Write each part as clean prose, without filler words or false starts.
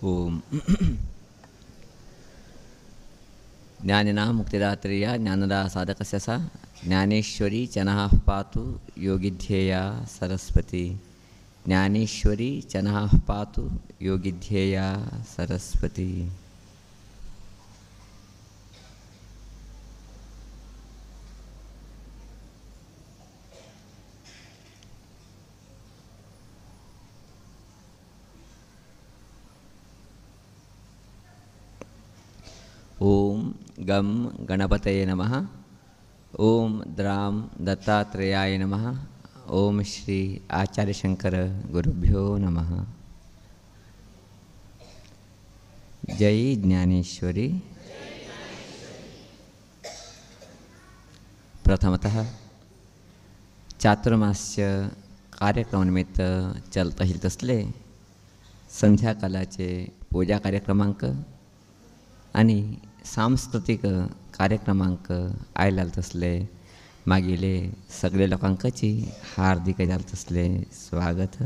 ओम ज्ञानिना मुक्तिदात्रेया ज्ञानदा साधकस्य सा ज्ञानेश्वरी चनः पातु योगिध्येया सरस्वती ज्ञानेश्वरी चनः पातु योगिध्येया सरस्वती। ओम गम गणपतये नमः। ओम द्राम दत्तात्रेयाय नमः। ओम श्री आचार्य शंकर गुरुभ्यो नमः। जय ज्ञानेश्वरी। प्रथमतः चातुर्मास्य कार्यक्रमानिमित्त चलत हिलत असले संध्याकाळचे पूजा कार्यक्रमांक आणि सांस्कृतिक कार्यक्रमांक आयलात असले मागिले सगळे लोकांची हार्दिक जालत असले स्वागत।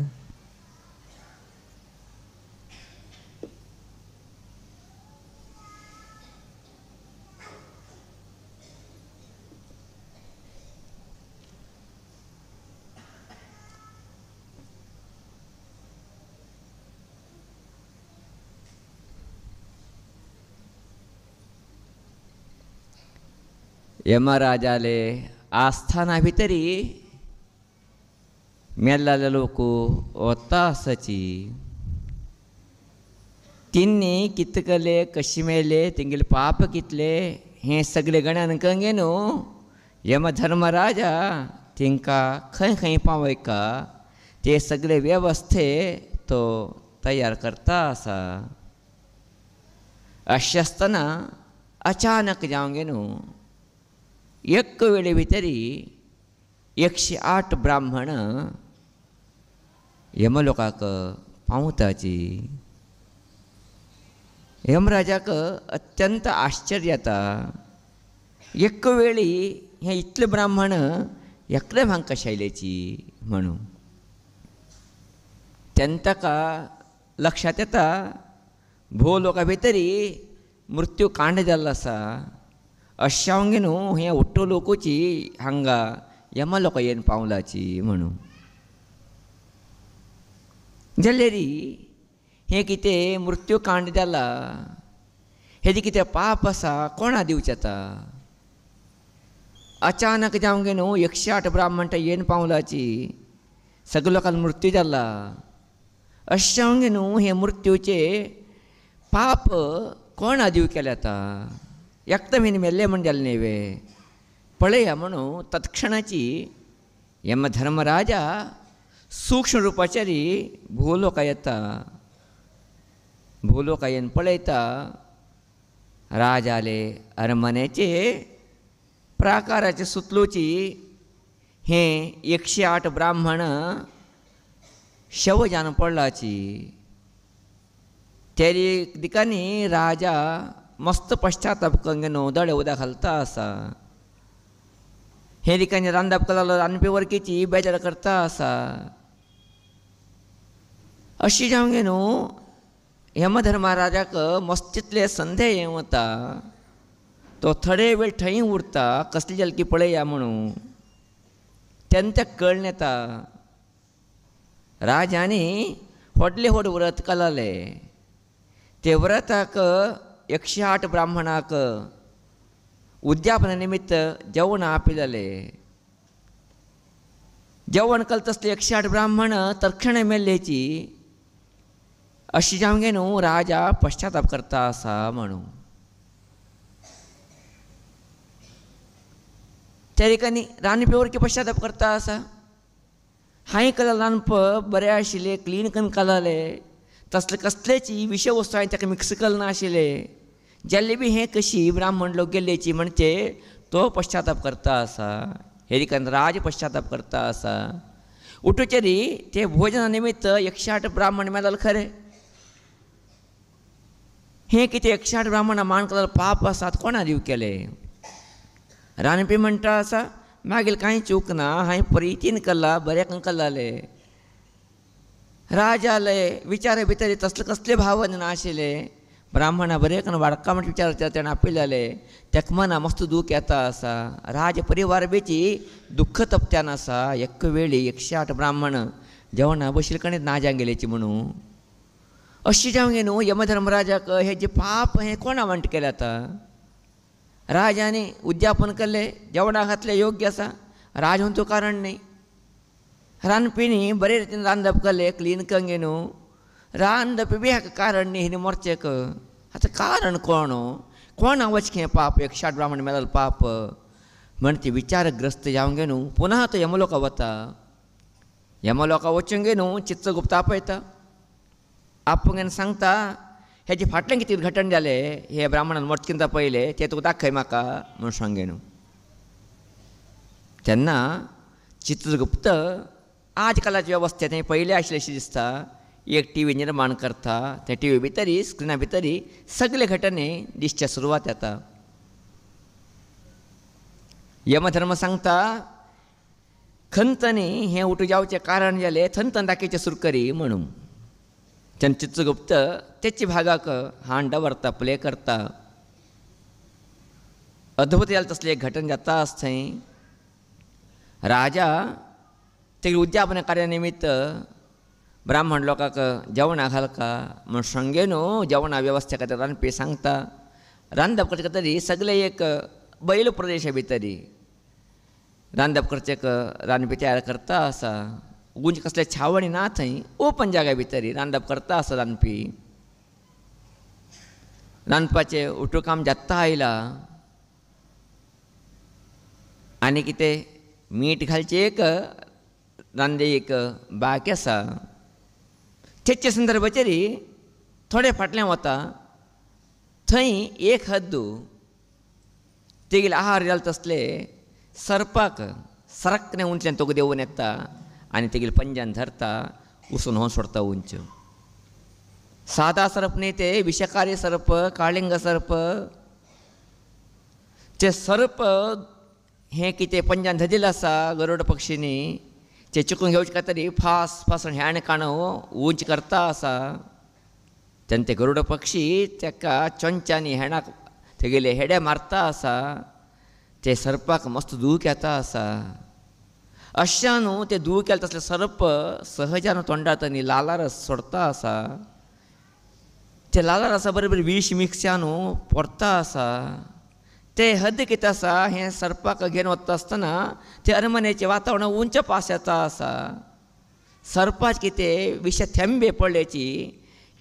यमराजाले आस्थाना भितरी मेल्लाले लोक वता आसाची तिन्नी कितकले कशी मेले तेंगेले पाप कितले हे सगळे गण्यान कंगे न्हू यमधर्मराजा तेंकां खंय खंय पावयका ते सगळे वेवस्थे तो तयार करता आसा। अशें आसतना अचानक जावंगे न्हू एक वेळे भितरी 108 ब्राह्मण यमलोकाक पावताची। यमराजाक अत्यंत आश्चर्य जाता एक वेळी हे इतले ब्राह्मण एकले भांग कशे आयलेची म्हणून ताका लक्षात येता भोव लोकां भितरी मृत्यू कांड जाल्लो आसा अशें हांगे न्हू हे ओट्टो लोकूची हांगा यमलोक येवन पावलाची म्हणून जाल्यारी हे कितें मृत्यू कांड जाला हेजे कितें पाप आसा कोणा दिवचें आतां अचानक जावंगे न्हू 108 ब्राह्मण येवन पावलाची सगळे लोकांक मृत्यू जाला अशें हांगे न्हू हे मृत्यूचे पाप कोणा दिव केले आतां एकदम हिन मेल्ले म्हण जालें नेवे पळया म्हणून तत्क्षणाची यमधर्मराजा सूक्ष्म रुपाचारी भूलोका येता भूलोका येवन पळयता राजाले अरमनेचे प्राकाराचे सुतलोची हे 108 ब्राह्मण शव जावन पडलाची। त्या दिकांनी राजा मस्त पश्चाताप कंगे न्हू दोळे उदक घालता आसा हे दिकांनी रांदप कला रांदपी वर्कीची बेजार करता आसा अशी जावंगे न्हू यमधर्मराजाक मस्तितले संदेह येवं वता तो थोडे वेळ थंय उरता कसली जाली की पळया म्हणून तेन्ना कळून येता राजांनी व्हडले व्हड व्रत केलेले ते व्रताक 108 ब्राह्मणाक उद्यापना निमित्त जेवण आपयलेले जेवण केलें तसले 108 ब्राह्मण तत्क्षण मेल्लेची अशी जावंगे न्हू राजा पश्चाताप करता आसा म्हणून त्या ठिकाणी रांदपी वर्गी पश्चाताप करता आसा हांवें केलें रांदप बरें आशिल्लें क्लीन करून केलेलें तसले कसलेची विशय वस्तू हांवें ताका मिक्स केले नाशिल्ले जाल्यार बी हें कशी ब्राह्मण लोक गेल्लेची म्हण ते तो पश्चाताप करता आसा हे दिकान राज पश्चाताप करता आसा उठुचेरी ते भोजना निमित्त 108 ब्राह्मण मेळ्ळे खरें हें कितें 108 ब्राह्मणां मान केलेलो पाप आसात कोणा दिव केले रांदपी म्हणटा आसा मागीर कांय चूक ना हांवें परितीन केला बरें केल्लें राजालय विचार भितर तसले कसले भावना नाशिल्ले. ब्राह्मणा बरें करून वाडका म्हणून विचार ताणें आपयलेले. तेका मना मस्त दूख येता आसा. राज परिवार बेची दुख्ख तपत्यान आसा. एक वेळी 108 ब्राह्मण जेवणा बशिल्ले कणें नाज्यान गेलेची म्हणून. अशी जावं गे न्हू यमधर्मराजाक हे जे पाप हे कोणा वांट केलें आतां. राजाने उद्यापन केले, जेवणा घातले योग्य आसा. राज म्हणतो कारण नाही. रांदपीनी बरे रितीन रांदप केले, क्लीन कंगे न्हू. रांदप बी हाका कारण न्ही हिने मोरचेक. आतां कारण कोण वचकें पाप 108 ब्राह्मण मेळल पाप म्हण ती विचारग्रस्त जावं गे न्हू. पुनः तो यमलोका वता. यमलोका वचूंक गे न्हू चित्रगुप्त आपयता. आपूण सांगता हेजे फाटल्यान कितें घटण जालें हे ब्राह्मणान मोरचकिंता पयले ते तुका दाखय म्हाका म्हूण सांगे न्हू. तेन्ना चित्रगुप्त आज कालाचे वेवस्थेंत पयले आशिल्ले अशें दिसता. एक टी व्ही निर्माण करता. त्या टी व्ही भितर स्क्रिना भितर सगळे घटने दिसचे सुरवात येता. यमधर्म सांगता खंतनी हें उठू जावचें कारण जालें थंतन दाखयचें सुरू करी म्हणून. तेन्ना चित्रगुप्त तेच्या भागाक हांड व्हरता, प्ले करता. अद्भुत जालें तसलें एक घटन जाता आसा थंय. राजा तेगे उद्यापन कार्या निमित्त ब्राह्मण लोकांक जेवणा घालका म्हूण सांगे न्हू जेवणा वेवस्थे खातीर रांदपी सांगता. रांदप करचे खातीर सगळे एक बैल प्रदेशा भितर रांदप करचेक रांदपी तयार करता आसा. उंच कसले छावणी ना थंय ओपन जाग्या भितर रांदप करता आसा रांदपी. रांदपाचें उठू काम जाता आयला. आनी कितें मीठ घालचें एक रांदे एक बाकी आसा. तेच्या संदर्भाचेर थोडे फाटल्यान वता. थंय एक हद्दू तेगेले आहार जाले तसले सर्पाक सरकने उंचल्यान तोग देंवन येता आनी तेगेले पंजान धरता उसून हो सोडता उंच. सादा सर्प न्ही ते विशकारी सर्प, काळिंग सर्प. ते सर्प हें कितें पंजान धरिल्लें आसा गरुड पक्षीनी ते चिकून घेवचे खातीर फास फासून हेण काणो उंच करता आसा. तेन्ना ते गरुड पक्षी तेका चोंच्यांनी हेणाक तेगेले हेडे मारता आसा. ते सर्पाक मस्त दूख येता आसा. अशा न्हू ते दूख येता तसले सर्प सहजान तोंडात न्ही लालारस सोडता आसा. ते लालारसा बरोबर विश मिक्स न्हू पडता आसा. ते हद्द कितें आसा हें सर्पाक घेवन वता आसतना ते अरमनेचें वातावरण उंच पास येता आसा. सर्पाच कितें विश थेंबे पडल्याची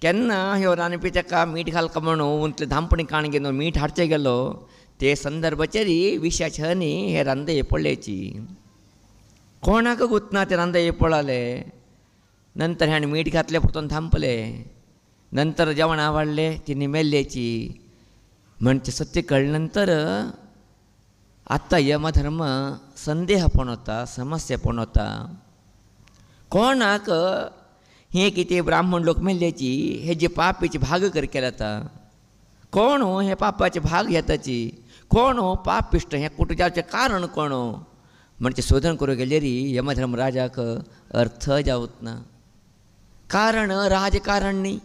केन्ना ह्यो रांदपी तेका मीठ घालका म्हणून उंचले धांपणी काण घेवन मीठ हाडचें गेलो ते संदर्भाचेर विशाचे हनी हे रांदे पडल्याची. कोणाक गुतना ते रांदे पळाले. नंतर हेणें मीठ घातलें परतून थांबले. नंतर जेवण आवडले तिने मेल्ल्याची. म्हणजे सत्य कळ्ळे नंतर आत्ता यमधर्म संदेह पण होता, समस्या पण होता. कोणाक हे कितें ब्राह्मण लोक मेल्ल्याची हे जे पापेचे भाग कर केले आतां. कोण हे पापाचे भाग घेताची. कोण पापिश्ट हे कुठे जावचें कारण कोण म्हणजे शोधन करूं गेल्यार यमधर्म राजाक अर्थ जावत ना. कारण राजकारण न्ही.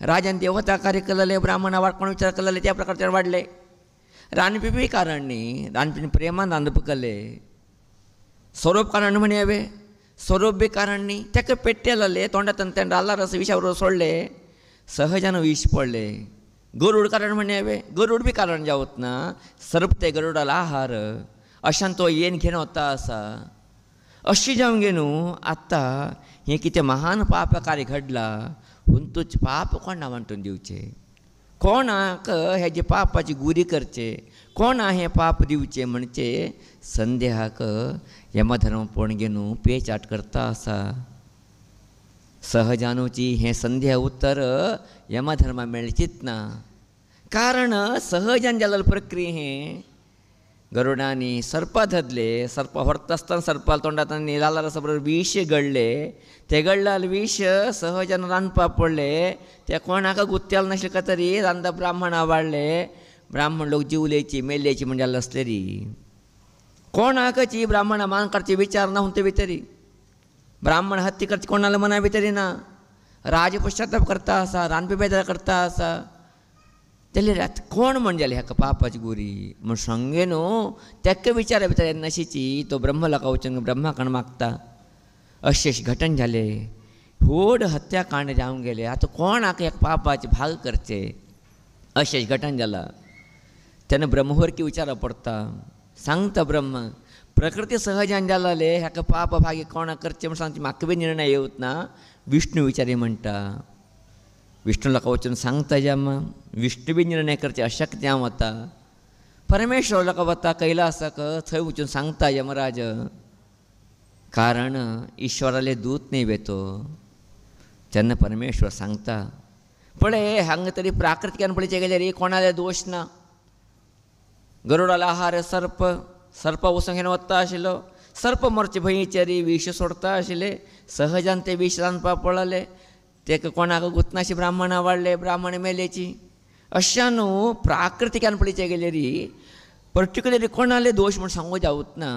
राजान देवता कार्य केलेले, ब्राह्मणा वाडकोण विचार केलेले त्या प्रकारचे वाडले. रांदपी बी कारण न्ही. रांदपी प्रेमान रांदप केले. स्वरूप कारण म्हणे हांवें. स्वरूप बी कारण न्ही. तेका पेट्टे लायले तोंडांतल्यान तें डालार असं विशावर सोडले. सहजान विश पडले. गरुड कारण म्हणे हांवें. गरुड बी कारण जावत ना. सर्प ते गरुडाला आहार अशान तो येन घेवन वता आसा. अशी जावं गे न्हू आत्तां हें कितें महान पाप कार्य घडला पूण तुजे पाप कोणा वांटून दिवचे. कोणाक हेजे पापाची गुरी करचे. कोणा हें पाप दिवचें म्हणचे संदेहाक यमधर्म पळोवन गे न्हू पेचाट करता आसा. सहजानुची हें संदेह उत्तर यमधर्मा मेळचीच ना. कारण सहजान जाल्ले प्रक्रिये हें गरुडांनी सर्पा धरले. सर्पा व्हरता आसतना सर्पाल तोंडांत लाला रसा बरोबर विश गळ्ळे. ते गळ्ळाल विश सहजान रांदपाक पडले. ते कोणाक गुत्याल नाशिल्ले काय तरी रांदप ब्राह्मणा वाडले. ब्राह्मण लोक जिवलेची मेल्लेची म्हणजे जाल्ले आसलेली. कोणाकची ब्राह्मणा मान करचे विचार ना ते भितरी. ब्राह्मण हत्या करचे कोणाला मना भितरी ना. राज पश्चाताप करता आसा, रानपी बेजार करता आसा, जाल्यार आतां कोण म्हणजेले हाका पापाची गुरी म्हूण सांगे न्हू. तेका विचारा भितर येन्नाशीची तो ब्रह्मलोका वचून ब्रह्माकण मागता. अशें घटन जाले, व्हड हत्याकांड जावंक गेले. आतां कोण हाका एक पापाचे भाग करचे अशें घटन जाला. तेन्ना ब्रह्मवर्की विचारप पडटा. सांगता ब्रह्म, प्रकृती सहजान जालाले हाका पाप भागी कोणा करचे म्हूण सांगचे म्हाका बी निर्णय येवत ना. विष्णू विचारी म्हणटा. विष्णू लोका वचून सांगता जेन्ना विष्णू बी निर्णय करचे अशक्य हांव वता. परमेश्वर लोका वता कैलासाक, थंय वचून सांगता यमराज, कारण ईश्वराले दूत न्ही वेतो. तेन्ना परमेश्वर सांगता, पळय हांगा तरी प्राकृतिकान पळयचे गेल्यार कोणाले दोश ना. गरुडाला आहार सर्प, सर्प वचूंक घेवन वता आशिल्लो. सर्प मरचे भंयचेरी विश सोडता आशिल्ले. सहजान ते विश रांदपाक पळयले. तेका कोणाक गुतनाशी ब्राह्मणां वाडले, ब्राह्मण मेलेची. अशा न्हू प्राकृतिकान पळयचे गेल्यार पर्टिक्युलरली कोणाले दोश म्हूण सांगूं जावत ना.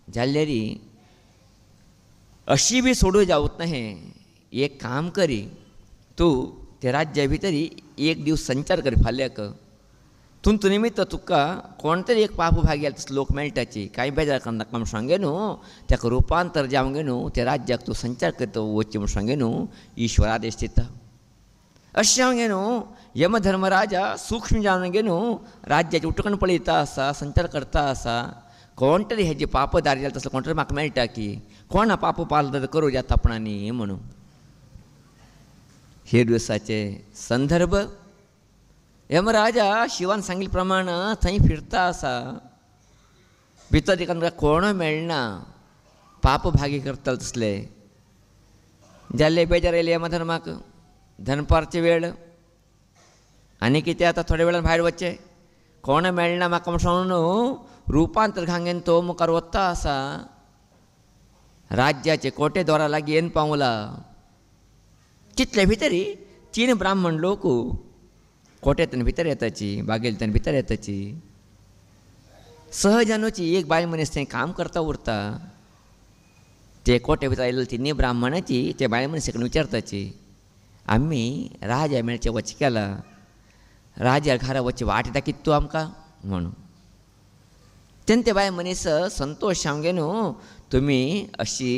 जाल्यार अशी बी सोडूं जावत ना. हें एक काम करी, तूं त्या राज्या भितर एक दीस संचार करी फाल्यांक. तुमचो निमित्त तुका कोण तरी एक पाप भागी तसलो लोक मेळटाची. कांय बेजार करनाका म्हूण सांगे न्हू. ताका रुपांतर जावंक न्हू, त्या राज्याक तूं संचार करता वचचें म्हूण सांगे न्हू. ईश्वर आदेश दिता. अशें हांवें न्हू यमधर्मराजा सूक्ष्म जावन गे न्हू राज्याचे उठकण पळयता आसा, संचार करता आसा. कोण तरी हेजे पापदारी जाल्यार तसलो कोण तरी म्हाका मेळटा की कोण हा पाप पालदार करूं जाता आपणांनी म्हणून. हे दिवसाचे संदर्भ यमराजा शिवान सांगिल्ले प्रमाण थंय फिरता आसा. भितर एका कोण मेळना पाप भागी करतले तसले. जाल्ले बेजार येयले यमधर्माक. दनपारचे वेळ आनी कितें आतां थोड्या वेळान भायर वचचें. कोण मेळना म्हाका म्हूण सांगून रुपांतर घांगेन तो मुखार वता आसा. राज्याचे कोटेद्वारा लागीं येवन पावला. तितले भितर 3 ब्राह्मण लोक कोट्यातल्यान भितर येताची, बागेंतल्यान भितर येताची. सहजानुची एक बायल मनीस थंय काम करता उरता. ते कोटे भितर आयिल्ले 3 ब्राह्मणाची ते बायल मनीस विचारताची, आमी राजा मेळचे वचचे केला, राजा घरा वचचे वाट दाखयत तूं आमकां म्हणून. तेन्ना ते बायल मनीस संतोश सांगे न्हू तुमी अशी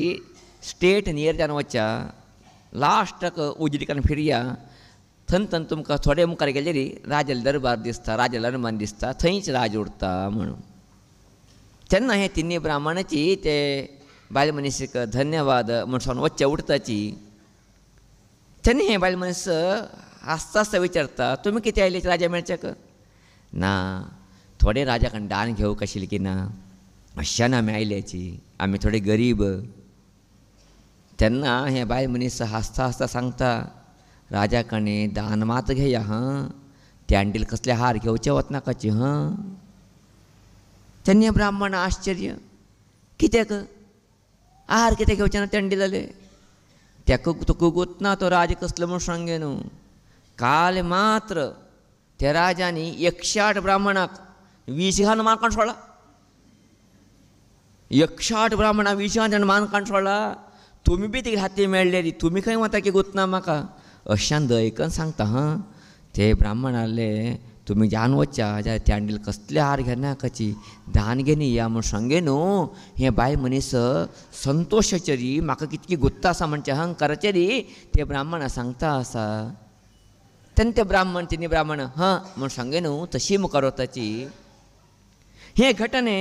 स्टेट नियर जावन वचा, लास्टाक उजडीकान फिरया. थंय तुमकां थोडे मुखार गेल्यार राजाले दरबार दिसता, राजाले अनमान दिसता, थंयच राज उरता म्हणून. तेन्ना हे 3 ब्राह्मणाची ते बायल मनीसक धन्यवाद म्हूण सांगून वच्चे उरताची. तेन्ना हे बायल मनीस आस्ता आस्ता विचारता, तुमी कितें आयले राजा मेळच्याक? ना, थोडे राजा कडेन दान घेवंक आशिल्लें की ना, अशान आमी आयल्याची, आमी थोडे गरीब. तेन्ना हे बायल मनीस हांसता हांसता सांगता, राजा कडेन दान मात घेया हां, त्या हांडील कसले हार घेवचे वचनाकाची हां. तेन्ना ब्राह्मण आश्चर्य, कित्याक आहार कितें घेवचे ना त्या हांडील जाले? तेका तुका गुतना तो राज कसलो म्हूण सांगे न्हू. काल मात्र त्या राजांनी 108 ब्राह्मणाक 20 घान मान काण सोडला. 108 ब्राह्मणाक 20 घान मान काण सोडला. तुमी बी तिका हाती मेळ्ळेली, तुमी खंय वता की गुतना म्हाका? अशान दयकन सांगता हां. ते ब्राह्मण आले, तुमी जावन वचा जाल्यार त्या हांडील कसले हार घेनाकाची, दान घेवन या म्हूण सांगे न्हू. हे बाय मनीस संतोशाचेरी म्हाका कितकी गुत्ता आसा म्हणचे अहंकाराचेरी ते ब्राह्मण सांगता आसा. तेन्ना ते ब्राह्मण 3 ब्राह्मण हां म्हूण सांगे न्हू तशी मुखार वताची. हे घटने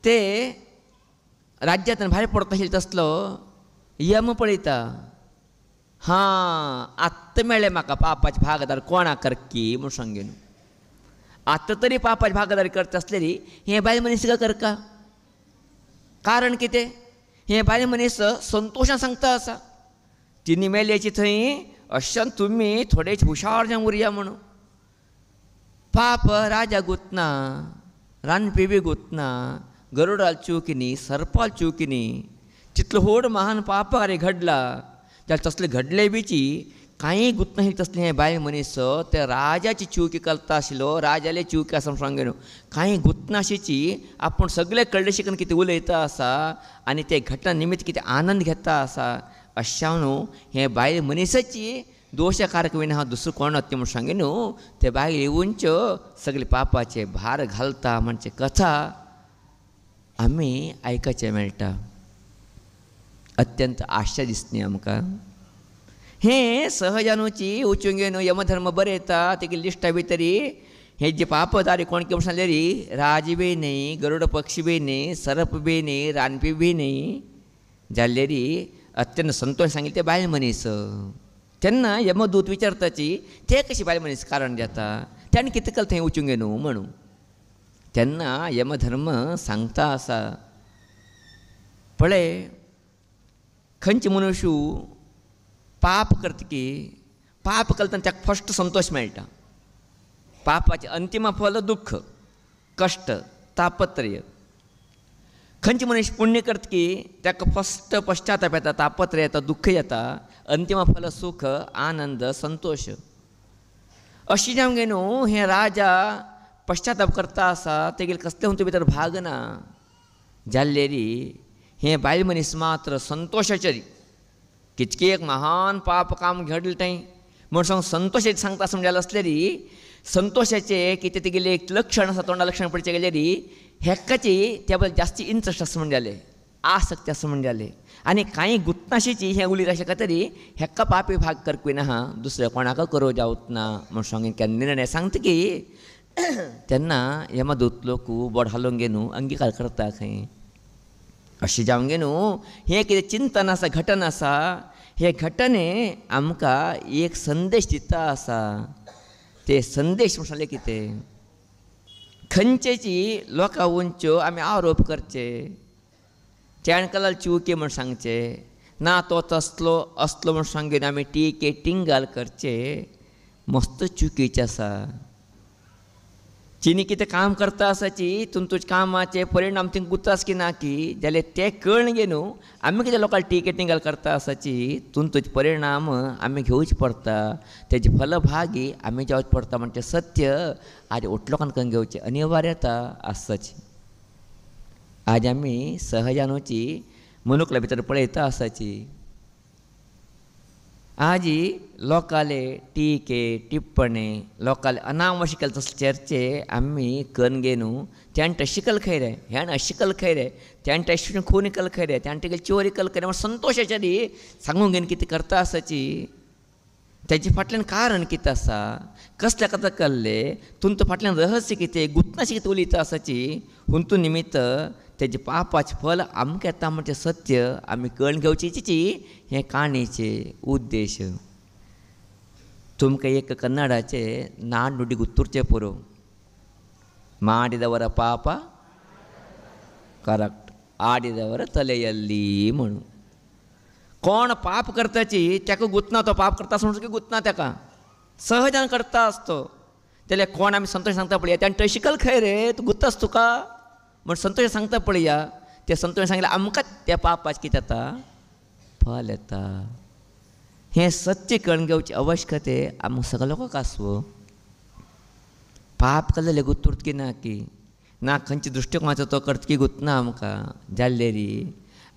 ते राज्यांतल्यान भायर पडता आशिल्लो तसलो यम पळयता. हां, आत्तां मेळ्ळें म्हाका पापाचे भागदार कोणाक करकी म्हूण सांगे न्हू. आतां तरी पापाची भागदारी करता आसलेली हे बायल मनीस करका. कारण कितें? हे बायल मनीस संतोशान सांगता आसा, 3 मेल्याची थंय अशान तुमी थोडेच हुशार जावन उरया म्हणून. पाप राजा गुतना, रानपी बी गुतना, गरुडाल चुकिनी, सर्पाल चुकिनी, तितलो व्हड महान पाप अरे घडला जाल्यार तसले घडले बीची कांय गुतना तसले हे बायल मनीस ते राजाची चुकी करता आशिल्लो, राजाले चुकी आसा म्हूण सांगे न्हू. कांय गुतनाशीची आपूण सगळे कळले शिकून कितें उलयता आसा आनी ते घटना निमित्त कितें आनंद घेता आसा अशा न्हू हे बायल मनीसाची दोशकारक विना हांव दुसरो कोण ते म्हूण सांगे न्हू ते बायल येवूनच्यो सगळे पापाचे भार घालता म्हणजे कथा आमी आयकाचें मेळटा. अत्यंत आश्चर्य दिसता न्ही आमकां. हें सहजानुची उचूंगेन यमधर्म बरयता तेगे लिस्टा भितरी हे जे पापदारी कोण केव्हा सांगले री राज बी न्ही, गरुड पक्षी बी न्ही, सरप बी न्ही, रानपी बी न्ही जाल्ले री अत्यंत संतोष सांगितले ते बायल मनीस. तेन्ना यमदूत विचारताची ते कशी बायल मनीस कारण जाता त्याने कितें केलें थंय उचूंगे न्हू म्हणून. तेन्ना यमधर्म सांगता आसा पळय खंयचे मनुश्य पाप करता की पाप केलें तेन्ना ताका फस्ट संतोष मेळटा. पापाचें अंतिम फल दुख्ख, कश्ट, तापत्रय. खंयचे मनीस पुण्य करता की ताका फस्ट पश्चाताप येता, तापत्रय येता, दुख्ख येता, अंतिम फल सुख, आनंद, संतोष. अशी जावंगे न्हू हें राजा पश्चाताप करता आसा तेगेले कसले हुंतू भितर भाग ना जाल्लेरी हें बायल मनीस मात्र संतोशाचेर कितके एक महान पाप काम घडलें थंय म्हूण सांग संतोशाचें सांगता आसा म्हणजे असले री संतोशाचें कितें तेगेलें एक लक्षण आसा तोंडा लक्षण पडचें गेलें री हेक्काची त्या बद्दल जास्ती इंट्रस्ट आसा म्हणजे जालें, आसक्ती आसा म्हणजे जालें. आनी कांय गुत्नाशीची हें उलीत अशें खातीर हेक्का पापी भाग करपी ना दुसऱ्या कोणाक करो जावत ना म्हूण सांगून केन्ना निर्णय सांगता की तेन्ना यमदूत लोक बोड हालोवंक गे न्हू अंगीकार करता खंय. अशें जावंक गे न्हू हें कितें चिंतन आसा घटन आसा हे घटने आमकां एक संदेश दिता आसा. ते संदेश म्हूण सांगले कितें खंयचेची लोकां उंच्यो आमी आरोप करचे, चेण कलाल चिवके म्हूण सांगचे ना तो तसलो असलो म्हूण सांगून आमी टिके टिंगाल करचे मस्त चुकीचें आसा. चिनी कितें काम करता आसाची तुम तुज्या कामाचे परिणाम थिंग गुतास की ना की जाल्यार ते कळन गे न्हू आमी कितें लोकांक टिके टिंगाल करता आसाची तुम तुजे परिणाम आमी घेवचे पडटा, तेजे फलभागी आमी जावचे पडटा म्हणजे सत्य आज ओट लोकांक घेवचे अनिवार्यता आसाची. आज आमी सहजानुची मनुकल्या भितर पळयता आसाची आजी लोकाले टिके टिप्पणे लोकाले अनावश्यक तसले चर्चे आमी करून गे न्हू तेणें शिकल खंय रे हेणें अशिकल खंय रे तेणें टेस्टून खून केल खंय रे तेणें तेगेली चोरी केल खंय रे म्हण संतोशाच्या दी सांगूंक घेवन कितें करता आसाची तेजे फाटल्यान कारण कितें आसा कसल्या कथा केल्ले तुमचो फाटल्यान रहस्य कितें गुत्नाशी कितें उलयता आसाची हुंतू निमित्त तेजे पापाचें फल आमकां येता म्हणजे सत्य आमी कळून घेवची हें काणयेचे उद्देश. तुमकां एक कन्नडाचे नाड नुडी गुर्तुर्चे पुरो ಮಾಡಿದವರ ಪಾಪ करेक्ट आडिदवर तलेयल्ली म्हणून कोण पाप करताची ताका गुतना तो पाप करता म्हणून की गुतना ताका सहजान करता आसतो जाल्यार कोण आमी संतोश सांगता पळया त्यान थंय शिकल खंय रे तूं गुत्तास तुका म्हण संतोश सांगता पळया ते संतोश सांगल्यार आमकां त्या पापाचें कितें जाता फल येता. हें सत्य कळून घेवचें आवश्यकते आमकां सगळ्या लोकांक आसवो. पाप केल्ले गुर्तुर्त की ना की ना खंयच्या दृश्टिकोनाचो तो करता की गुतना आमकां जाल्लेरी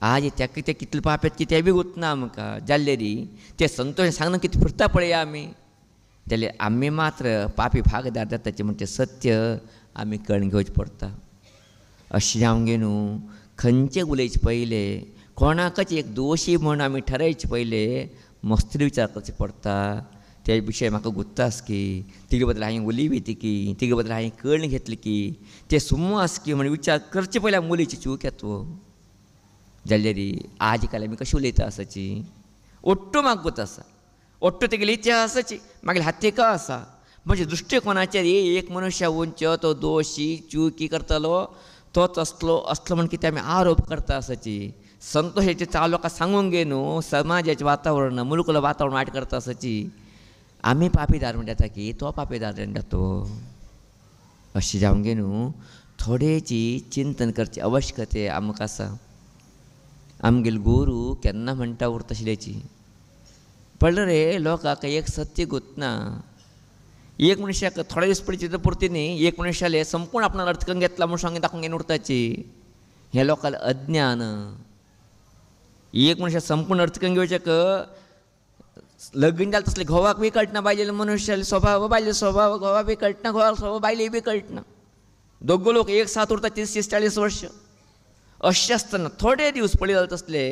आज ताका ते कितले पाप येता की ते बी गुतना आमकां जाल्लेरी ते संतोश सांगना कितें फिरता पळया आमी जाल्यार आमी मात्र पापी भागदार जाताचें म्हणजे सत्य आमी कळून घेवचें पडटा. अशें जावंक न्हू खंयचे उलयचे पयले कोणाकच एक दोशी म्हूण आमी ठरयचे पयले मस्ती विचार करचे पडटा. ते विशय म्हाका गुत्तास की तिगे बद्दल हांवें उलयली की तिगे बद्दल हांवें कळून घेतली की ते सुमो आस की म्हण विचार करचे पयले मुलीची चूक येतो जाल्यार आज काल आमी कशी उलयता आसाची ओट्टू म्हाका गुत आसा ओट्टू तेगेली इतिहासाची मागीर हातीका आसा म्हणजे दृश्टिकोनाचेर एक मनुश्य उंचो तो दोशी चुकी करतलो तो तसलो असलो म्हण कितें आमी आरोप करता आसाची संतोशाचें चाव लोकांक सांगूंक गे न्हू समाजाचें वातावरण मुलुकलं वातावरण वायट करता आसाची आमी पापीदार म्हण जाता की तो पापीदार जातो. अशें जावंक गे न्हू थोडेची चिंतन करची आवश्यकते आमकां आसा. आमगेलो गुरू केन्ना म्हणटा उरता आशिल्लेची पळय रे लोकांक एक सत्य गुतना एक मनशाक थोडे दीस पडची पुरती न्ही एक मनशाले संपूर्ण आपणाक अर्थ करून घेतला म्हूण सांगून दाखोवंक घेवन उरताची हें लोकांक अज्ञान एक मनुष्य संपूर्ण अर्थ करून घेवचेक लगीन जालें तसलें घोवाक बी कळटना बायलेले मनुष्याले स्वभाव बायले स्वभाव घोवा बी कळटना घोवाक स्वभाव बायले बी कळटना दोगो लोक एक साथ उरता 30-40 वर्ष अशें आसतना थोडे दीस पळय जाले तसले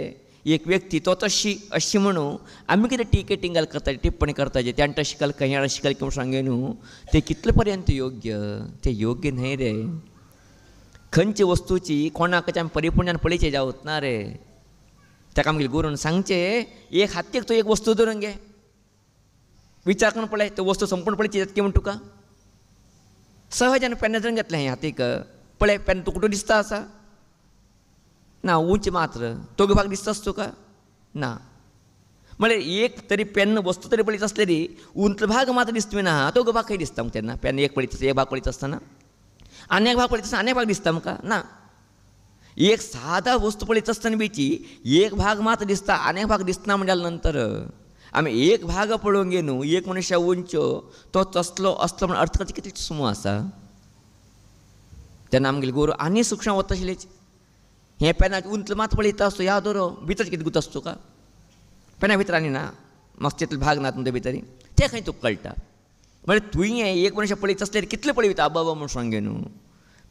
एक व्यक्ती तो तशी अशी म्हणून आमी कितें टिकेटिंगाल करताचे टिप्पणी करताचे त्यान तशें केलें खंय अशें केलें म्हूण सांगे न्हू ते कितले पर्यंत योग्य ते योग्य न्हय रे खंयचे वस्तूची कोणाकच आमी परिपूर्णान पळयचे जावत ना रे ताका आमगे गुरून सांगचे एक हातीक तो एक वस्तू धरून घे विचार करून पळय तो वस्तू संपूर्ण पळयची जातकी म्हण तुका सहजान पेन धरून घेतलें हें हातीक पळय पेन तुका कुठं दिसता आसा ना उंच मात्र दोगो भाग दिसतास तुका ना म्हळ्यार एक तरी पेन वस्तू तरी पळयत आसलेली उंच भाग मात्र दिसता ना दोगो भाग खंय दिसता तेन्ना पेन एक पळयत एक भाग पळयत आसतना आनी एक भाग पळयत आसतना आनी भाग दिसता आमकां ना एक सादा वस्तू पळयत आसतना बीची एक भाग मात्र दिसता आनी एक भाग दिसना म्हणजे नंतर आमी एक भाग पळोवंक गे न्हू एक मनुष्य उंचो तो तसलो असलो म्हण अर्थ कितें सुमो आसा तेन्ना आमगेले गोरू आनी सूक्ष्म वता आशिल्लेच हें पेनाचें उंच मात पळयता आसतो या दोरो भितर कितें गुत आसता तुका पेना भितर आनी ना मस्तीतलो भाग ना तुमच्या भितर तें खंय तुका कळटा म्हळ्यार तुवें हें एक मनुष्य पळयत आसल्यार कितलें पळयता बाबा म्हूण सांगे न्हू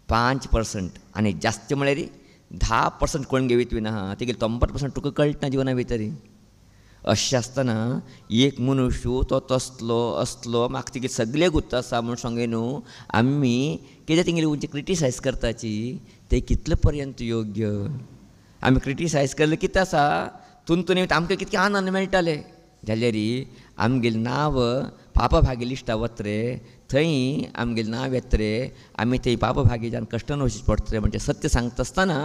5% आनी जास्त म्हळ्यार 10% कोण घेवीत तुवें ना तेगेले 90% तुका कळटा जिवना भितर अशें आसतना एक मनुष्य तो तसलो असलो म्हाका तेगे सगळे गुत्त आसा म्हूण सांगे न्हू आमी कितें तेंगेली उंची क्रिटिसायज करताची ते कितले पर्यंत योग्य आमी क्रिटिसायज केल्लें कितें आसा तुमतून आमकां कितके आनंद मेळटाले जाल्यार आमगेलें नांव पापा भागी लिस्टा वत रे थंय आमगेलें नांव येत रे आमी थंय पापा भागी जावन कश्टान वचचें पडटा रे म्हणजे सत्य सांगता आसतना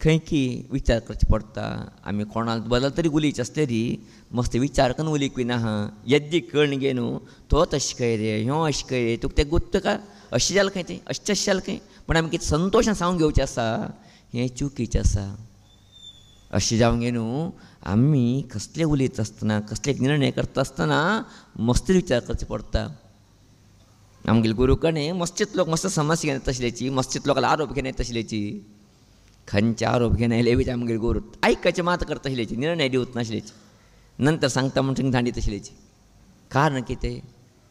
खंय की विचार करचें पडटा आमी कोणाल बदल तरी उलयचे आसलेली मस्त विचार करून उलयक बीन आहा येद्दी कळण गे न्हू तो तशें खंय रे ह्यो अशें खंय रे तुका तें गुत्त का अशें जालें खंय तें अशें जालें खंय पण आमी कितें संतोशान सांगूंक घेवचें आसा हें चुकीचें आसा अशें जावंक गे न्हू आमी कसलें उलयता आसतना कसले निर्णय करता आसतना मस्त विचार करचें पडटा आमगेले गुरू कडेन मस्तीत लोक मस्त समस्या घेवन येता आशिल्लेची मस्तीत लोकांना आरोप घेवन येता आशिल्लेची खंयचे आरोप घेवन आयले बी आमगेले गुरू आयकचे मात करता आशिल्लेची निर्णय दिवत नाशिल्लेची नंतर सांगता म्हणून धांडीत आशिल्लेची कारण कितें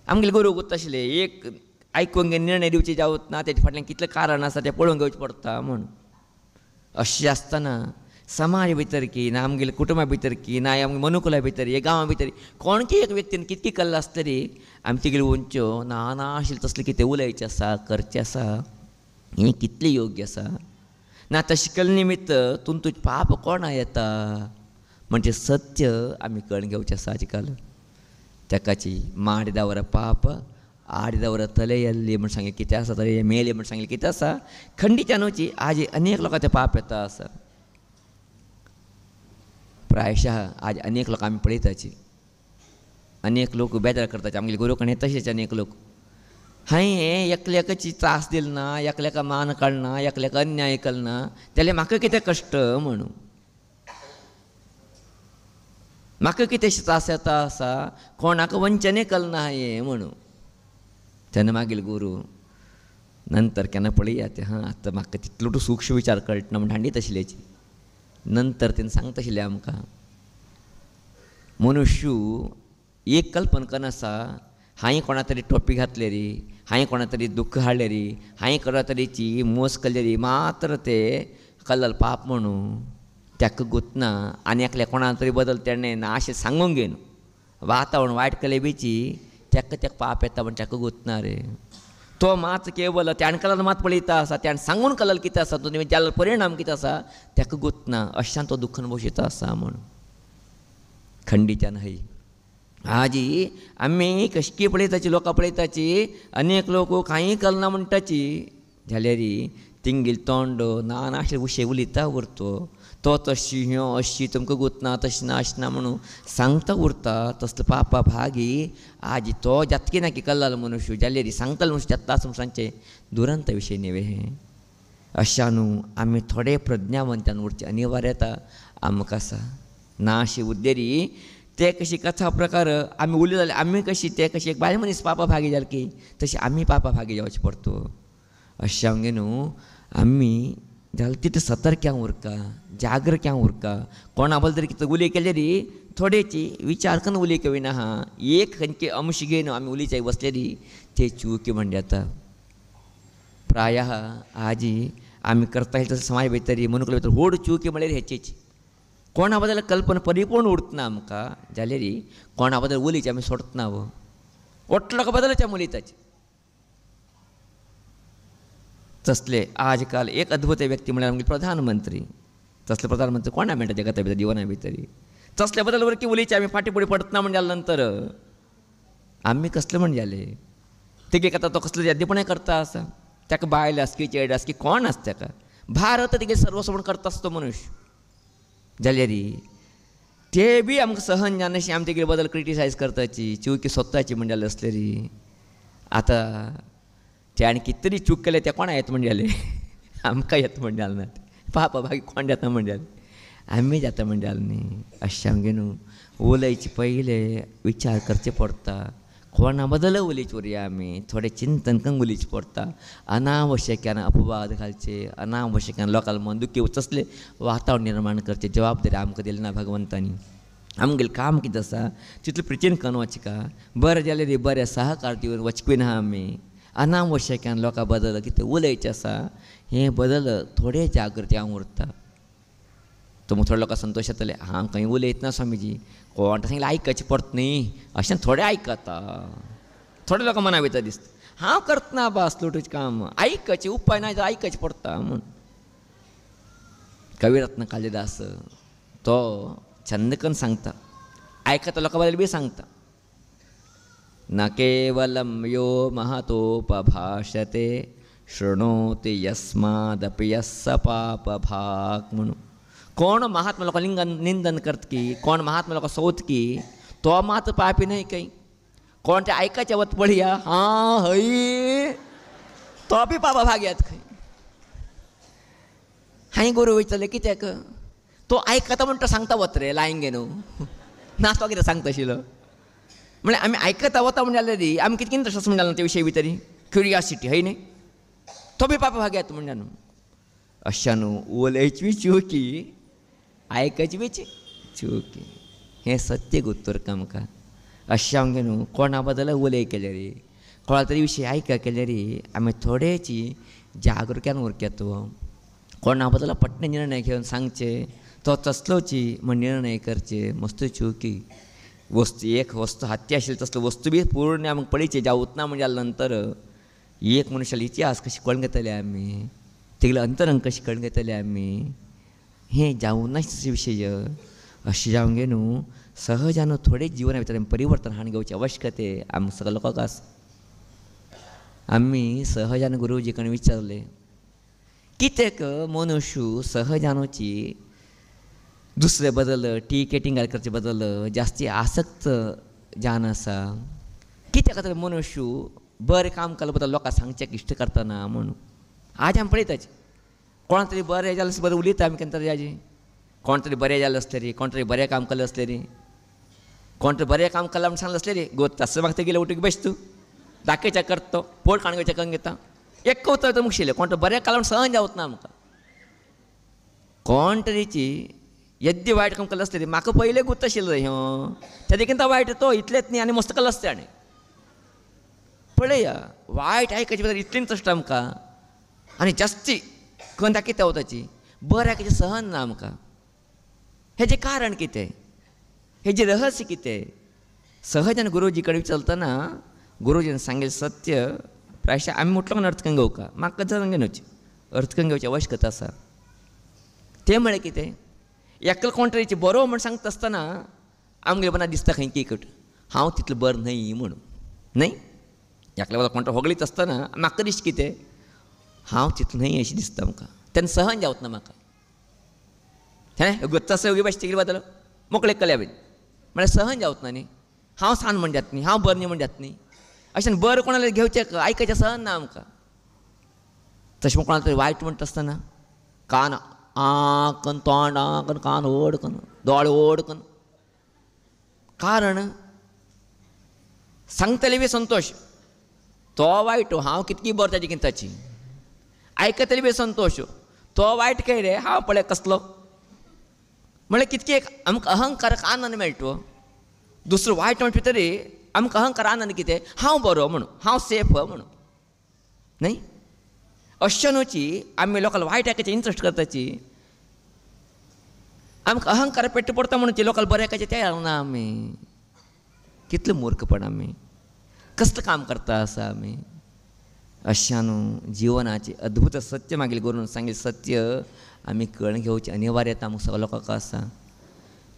आमगेले गुरू गुत्त आशिल्ले एक आयकूंक घेवन निर्णय दिवचे जावत ना तेजे फाटल्यान कितलें कारण आसा तें पळोवंक घेवचें पडटा म्हूण अशें आसतना समाज भितर की ना आमगेले कुटुंबा भितर की ना आमगे मनुकुला भितर हे गांवा भितर कोणकी एक व्यक्तीन कितकी कल्ला आसतली आमी तेगेली उंच्यो ना आशिल्लें तसलें कितें उलयचें आसा करचें आसा हें कितलें योग्य आसा ना तशें केले निमित्त तुजे पाप कोणा येता म्हणजे सत्य आमी कळून घेवचें आसा आजकाल तेकाची ಮಾಡಿದವರ पाप आडिदवರ तलेಯಲ್ಲಿ म्हण सांगलें कितें आसा तरी मेले म्हण सांगलें कितें आसा खंडीच्या न्हूची आज अनेक लोकांचे पाप येता आसा प्रायशः आज अनेक लोक आमी पळयताची अनेक लोक बेजार करताचे आमगे गुरू कडेन तशेंच अनेक लोक हांवें हें एकल्याकाची त्रास दिलो ना एकल्याका मान काडना एकल्याका अन्याय केलना जाल्यार म्हाका कितें कश्ट म्हणून म्हाका कितें त्रास येता आसा कोणाक वंचने केलना हांवें म्हणून तेन्ना मागील गुरू नंतर केन्ना पळया तें हां आतां म्हाका तितलो सूक्ष्म विचार कळटना म्हण हांडीत आशिल्लेची नंतर तेणें सांगता आशिल्लें आमकां मनुष्य एक कल्पना करून आसा हांवें कोणा तरी टोपी घातले री हांवें कोणा तरी दुख्ख हाडलें री हांवें कोणा तरेची मोस केल्ली री मात्र तें कल्लल पाप म्हणून ताका गुतना आनी एकल्या कोणा तरी बदल तेणें ना अशें सांगूंक घेन वातावरण वायट केलें बीची ताका पाप येता म्हण ताका गुतना रे तो मात केवल त्यान कलल मात पळयता आसा त्यान सांगून कलल कितें आसा तुमी जाल्लो परिणाम कितें आसा ताका गुतना अशान तो दुख्खान बसयता आसा म्हूण खंडीच्यान हय हाजी आमी कशकी पळयताची लोकां पळयताची अनेक लोक कांय कलना म्हणटाची जाल्यार तिंगेल तोंड ना आशिल्ले उशे उलयता उरतो तो तशी ह्यो अशी तुमकां गुतना तशें ना अशें ना म्हणून सांगता उरता तसलो पापा भागी आज तो जातकी ना की कल्लाल मनुष्य जाल्यार सांगतालो मनुष्य जाता आसा सांगचे दुरंत विशय न्ही हे अशा न्हू आमी थोडे प्रज्ञावंतान उरचे अनिवार्यता आमकां आसा ना अशी उद्देरी ते कशी कथा प्रकार आमी उलय जाल्यार आमी कशी ते कशी एक बायल मनीस पापा भागी जाले की तशी आमी पापा भागी जावचे पडतो अशें न्हू आमी जाल्यार तितले सतर्क्यां उरका, जागृत्यां उरका. कोणा बद्दल तरी कितें उलय केले री थोडेची विचार करून उलय कविना हा. एक खंयचे अंश घेवन आमी उलयचे बसले री ते चूक म्हणजे आता प्रायः आजी आमी करता हे तसं समाज भितर मनुकल्या भितर व्हड चूक म्हळ्यार हेचीच. कोणा बद्दल कल्पना परिपूर्ण उरतना आमकां जाल्यार कोणा बद्दल उलयचे आमी सोडतना ओट लोकां बद्दलच आमी उलयताचे. तसले आज काल एक अद्भुत व्यक्ती म्हळ्यार आमगे प्रधानमंत्री. तसले प्रधानमंत्री कोणा मेळटा जगता भितर जिवना भितर. तसल्या बद्दल वरकी उलयचे आमी फाटी फुडें पडतना म्हणजे जाल्या नंतर आमी कसले म्हणजे जाले तेगे आतां तो कसले येद्देपणां करता आसा. ताका बायल आस की चेड आस की कोण आसा ताका भारत तेगे सर्वस्व म्हूण करता आसता तो मनुश्य जाल्यार ते बी आमकां सहन जायनाशी आमी तेगे बद्दल क्रिटिसायज करताची चूक सोदताची म्हणजे जालें असले री. आतां त्याने कितें तरी चूक केले ते कोणा येता म्हणजे जालें आमकां येता म्हणजे जालें ना. पापा बागी कोण जाता म्हणजे जालें आमी जाता म्हणजे जालें न्ही. अशें आमगे न्हू उलयचे पयले विचार करचे पडटा. कोणा बद्दल उलयचे उरया आमी थोडें चिंतन करून उलयचे पडटा. अनावश्यकान अपवाद घालचे, अनावश्यकान लोकांक मन दुखी तसले वातावरण निर्माण करचे जबाबदारी आमकां दिली ना भगवंतानी. आमगेलें काम कितें आसा तितलें प्रिचीन करून वचका. बरें जालें रे बरें सहकार दिवन वचपी ना आमी. अनावश्यकान लोकां बद्दल कितें उलयचें आसा हें बद्दल थोडें जागृती हांव उरता. तो थोडे लोकांक संतोश येतले हांव खंय उलयतना स्वामीजी कोण सांगलें आयकचें पडटा न्ही अशें थोडें आयकता. थोडे लोकां मना भितर दिसता हांव करतना बास लुटूचें काम आयकचें उपाय ना जाल्यार आयकचें पडटा म्हूण. कविरत्न कालिदास तो छंद करून सांगता आयकता लोकां बद्दल बी सांगता. न केवलं यो महतोपभाषते शृणोति यस्मादपि यस्य पापभाक् म्हणून. कोण महात्मा लोकां निंदन करता की कोण महात्मा लोकां सोद की तो मात पापी न्हय खंय. कोण ते आयकाचे वत पळया हां हय तो बी पापा भाग येता खंय. हांवें गुरू वयतले कित्याक तो आयकता म्हण तो सांगता वत रे लायन घे न्हू ना तो कितें सांगता आशिल्लो म्हळ्यार आमी आयकता वता म्हणजे जाल्यार री आमी कितें इंट्रस्ट म्हणजे जालें ते विशयी भितर क्युरियोसिटी हय न्ही तो बी पापा भाग येता म्हणजे न्हू. अशें न्हू उलयची बी चुकी आयकची बी चुकी हें सत्य उत्तर आमकां. अशें आमगे न्हू कोणा बद्दल उलय केले रे कोणा तरी विशयी आयका केले रे आमी थोडेची जागृत्यान उरकेत. कोणा बद्दल पटने निर्णय घेवन सांगचे तो तसलोची म्हण निर्णय करचे मस्त चुकी. वस्तू एक वस्तू हाती आशिल्ली तसलो वस्तू बी पूर्ण आमकां पळयचे जावूच ना म्हणजे जाल्या नंतर एक मनशालो इतिहास कशी कळून घेतले आमी तेगेलें अंतरंग कशें कळून घेतले आमी हें जावूं ना विशय. अशें जावंक गे न्हू सहजान थोडे जिवना भितर परिवर्तन हाडून घेवचें आवश्यकते आमकां सगळ्या लोकांक आसा. आमी सहजान गुरुजी कडेन विचारलें कित्याक मनुश्य सहजानूची दुसरे बदल टिकेटिंग करचे बदल जास्ती आसक्त जावन आसा. कित्याक खातीर मनुश्य बरें काम केल्या बद्दल लोकांक सांगचें इश्ट करतना म्हणून. आज आमी पळयताचे कोण तरी बरें जालें बरें उलयता आमी केन्ना तरी आजी कोण तरी बरें जालें आसलें री कोण तरी बरें काम केलें आसलें री कोण तरी बरें काम केलां म्हण सांगलें आसलें री गो तसं म्हाका तेगेलें उठूक बेस तूं दाखयचें करता तो पोट काणगेचें करून घेता एक उतर तो मुक्षिल्लें कोण तरी बरें केलां म्हण सहन जावच ना आमकां. कोण तरीची यद्दी वायट काम केलें आसलें री म्हाका पयलें गुर्त आशिल्लो ह्यो त्या देखीन तो वायट तो इतलेंच न्ही आनी मस्त केलें आसता ताणें. पळया वायट आयकचे भितर इतलें इंट्रस्ट आमकां आनी जास्ती करून दाखयता वताची बरें कितें सहन ना आमकां. हेजें कारण कितें हेजें रहस्य कितें. सहजान गुरुजी कडेन विचारतना गुरुजीन सांगिल्लें सत्य प्रायशा आमी म्हटलो म्हण अर्थ करून घेवका म्हाका जाणून घेवची अर्थ करून घेवची आवश्यकता आसा. तें म्हळ्यार कितें एकलो कोण तरीची बरो म्हण सांगता आसतना आमगे मनाक दिसता खंय की कट हांव तितलो बरो न्हय म्हणून न्हय. एकल्या बद्दल कोण होगळीत आसतना म्हाका दिसता कितें हांव तितलो न्हय अशें दिसता आमकां तेन्ना सहन जावच ना म्हाका. हें गुत्तास योगी भाशेन तेगे बद्दल मोकळें केल्या बीन म्हळ्यार सहन जावच ना न्ही. हांव सान म्हण जाता न्ही हांव बरें न्ही म्हण जाता न्ही अशें बरें कोणालें घेवचें आयकचें सहन ना आमकां. तशें कोणालें तरी वायट म्हणटा आसतना कान आ करून तोंड आ करून कान ओड करून दोळे ओड करून कारण सांगतले बी संतोश तो वायट हांव कितकी बरो ताजे किंताची आयकतले बी संतोश तो वायट काय रे हांव पळय कसलो म्हळ्यार कितके आमकां अहंकाराक आनंद मेळटो दुसरो वायट म्हणटा तरी आमकां अहंकार आनंद कितें हांव बरो म्हणून हांव सेफ म्हणून न्हय अशें न्हूची आमी लोकांक वायट एकाचेर इंट्रस्ट करताची आमकां अहंकार पेट्ट पडटा म्हणून लोकांक बरें एकाचेर तयार ना आमी कितलें मूर्खपण आमी कसलें काम करता आसा आमी अशा न्हू जिवनाचें अद्भुत सत्य मागीर करून सांगितलें सत्य आमी कळून घेवचें अनिवार्यता आमकां सगळ्या लोकांक आसा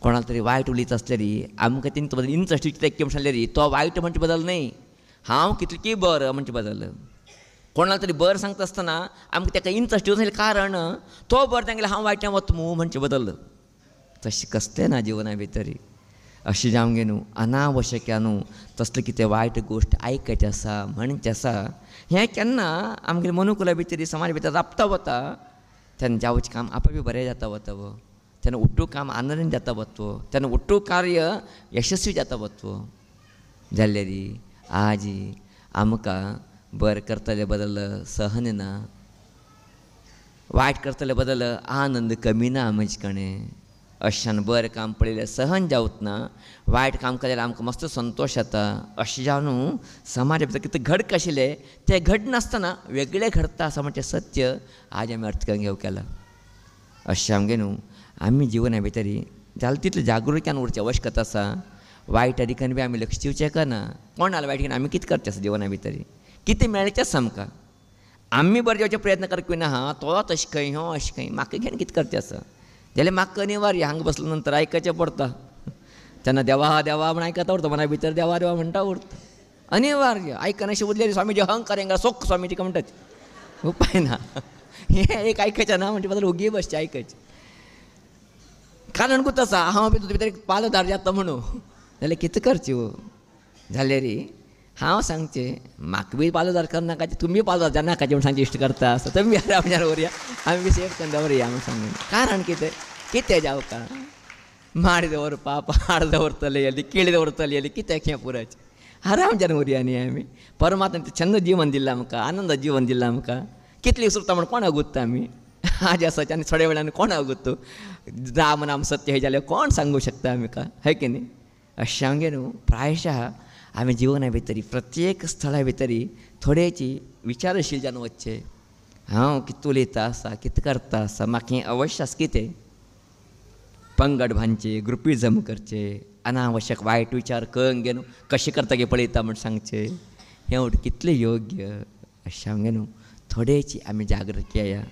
कोणाक तरी वायट उलयत आसलेली आमकां तेंचे बद्दल इंट्रस्ट कितें म्हणलेली तो वायट म्हणचे बदल न्हय हांव कितलें बरें म्हणचे बदल कोणाक तरी बरें सांगता आसतना आमकां ताका इंट्रस्ट येवं कारण तो बरें तांगेले हांव वायट्यान वता म्हणचे बदल तशें कसलें ना जिवना भितर अशें जावंक न्हू अनावश्यक न्हू तसलें कितें वायट गोश्ट आयकचें आसा म्हणचें आसा हें केन्ना आमगे मनुकुला भितर समाज भितर राबता वता तेन्ना जावचें काम आपापी बरें जाता वता तेन्ना उट्टू काम आनंद जाता वतवो तेन्ना उट्टू कार्य यशस्वी जाता वतवो जाल्यार आज आमकां बरें करतले बदल सहन ना वायट करतले बदल आनंद कमी ना म्हजे कडेन अशान बरें काम पळयलें सहन जावत ना वायट काम केल्यार आमकां मस्त संतोश येता अशें जावन समाजा भितर कितें घडक आशिल्लें तें घड नासतना वेगळें घडता असं म्हणजे सत्य आज आमी अर्थ करून घेवं केला अशें आमगे न्हू आमी जिवना भितर जाल्यार तितलें जागृतान उरचें आवश्यकता आसा वायट ठिकाणी बी आमी लक्ष दिवचें करना कोणाल वायट ठिकाणी आमी कितें करचें आसा जिवना भितर कितें मेळचें आसा आमकां आमी बरें जेवचे प्रयत्न करपी ना हा तो तशें खंय हो अशें खंय म्हाका घेवन कितें करचें आसा जाल्यार म्हाका अनिवार्य हांगा बसले नंतर आयकचें पडटा तेन्ना देवा देवा म्हण आयकता उरता मना भितर देवा देवा म्हणटा उरता अनिवार्य आयकना अशें उरलें स्वामीजी अहंकार हांगा सोक स्वामीजी काय म्हणटात उपाय ना हें एक आयकचें ना म्हणजे बद्दल ओगी बसचें आयकचें कारण कुत आसा हांव बी तुजे भितर एक पालदार जाता म्हणून जाल्यार कितें करचें जाल्यार हांव सांगचें म्हाका बी पालदार करनाका तुमी पालदार जानाकाचें म्हणून सांगचें इश्ट करता आसता तुमी आमच्यार उरया आमी बी सेफ करून दवरया म्हूण सांगून कारण कितें जावका माड दवरपा पाड दवरतले आली किळी दवरतली आली कित्याक हें पुराचें आरामच्यान उरया न्ही आमी परमात्मान छंद जिवन दिल्लें आमकां आनंद जिवन दिल्लें आमकां कितली सुरता म्हण कोणाक गुत्ता आमी आज आसा आनी थोड्या वेळान कोणाक गुत्तो राम नाम सत्य हे जाल्यार कोण सांगूं शकता आमकां है की न्ही अशें आमगे न्हू प्रायशः आमी जिवना भितर प्रत्येक स्थळा भितर थोडेची विचारशील जावन वचचें हांव कितें उलयता आसा कितें करता आसा म्हाका हें अवश्य आसा कितें पंगड बांदचे ग्रुपिजम करचे अनावश्यक वायट विचार कळून घेवन कशें करता गे पळयता म्हण सांगचें हें कितलें योग्य अशें आमगे न्हू थोडेची आमी जागृत केया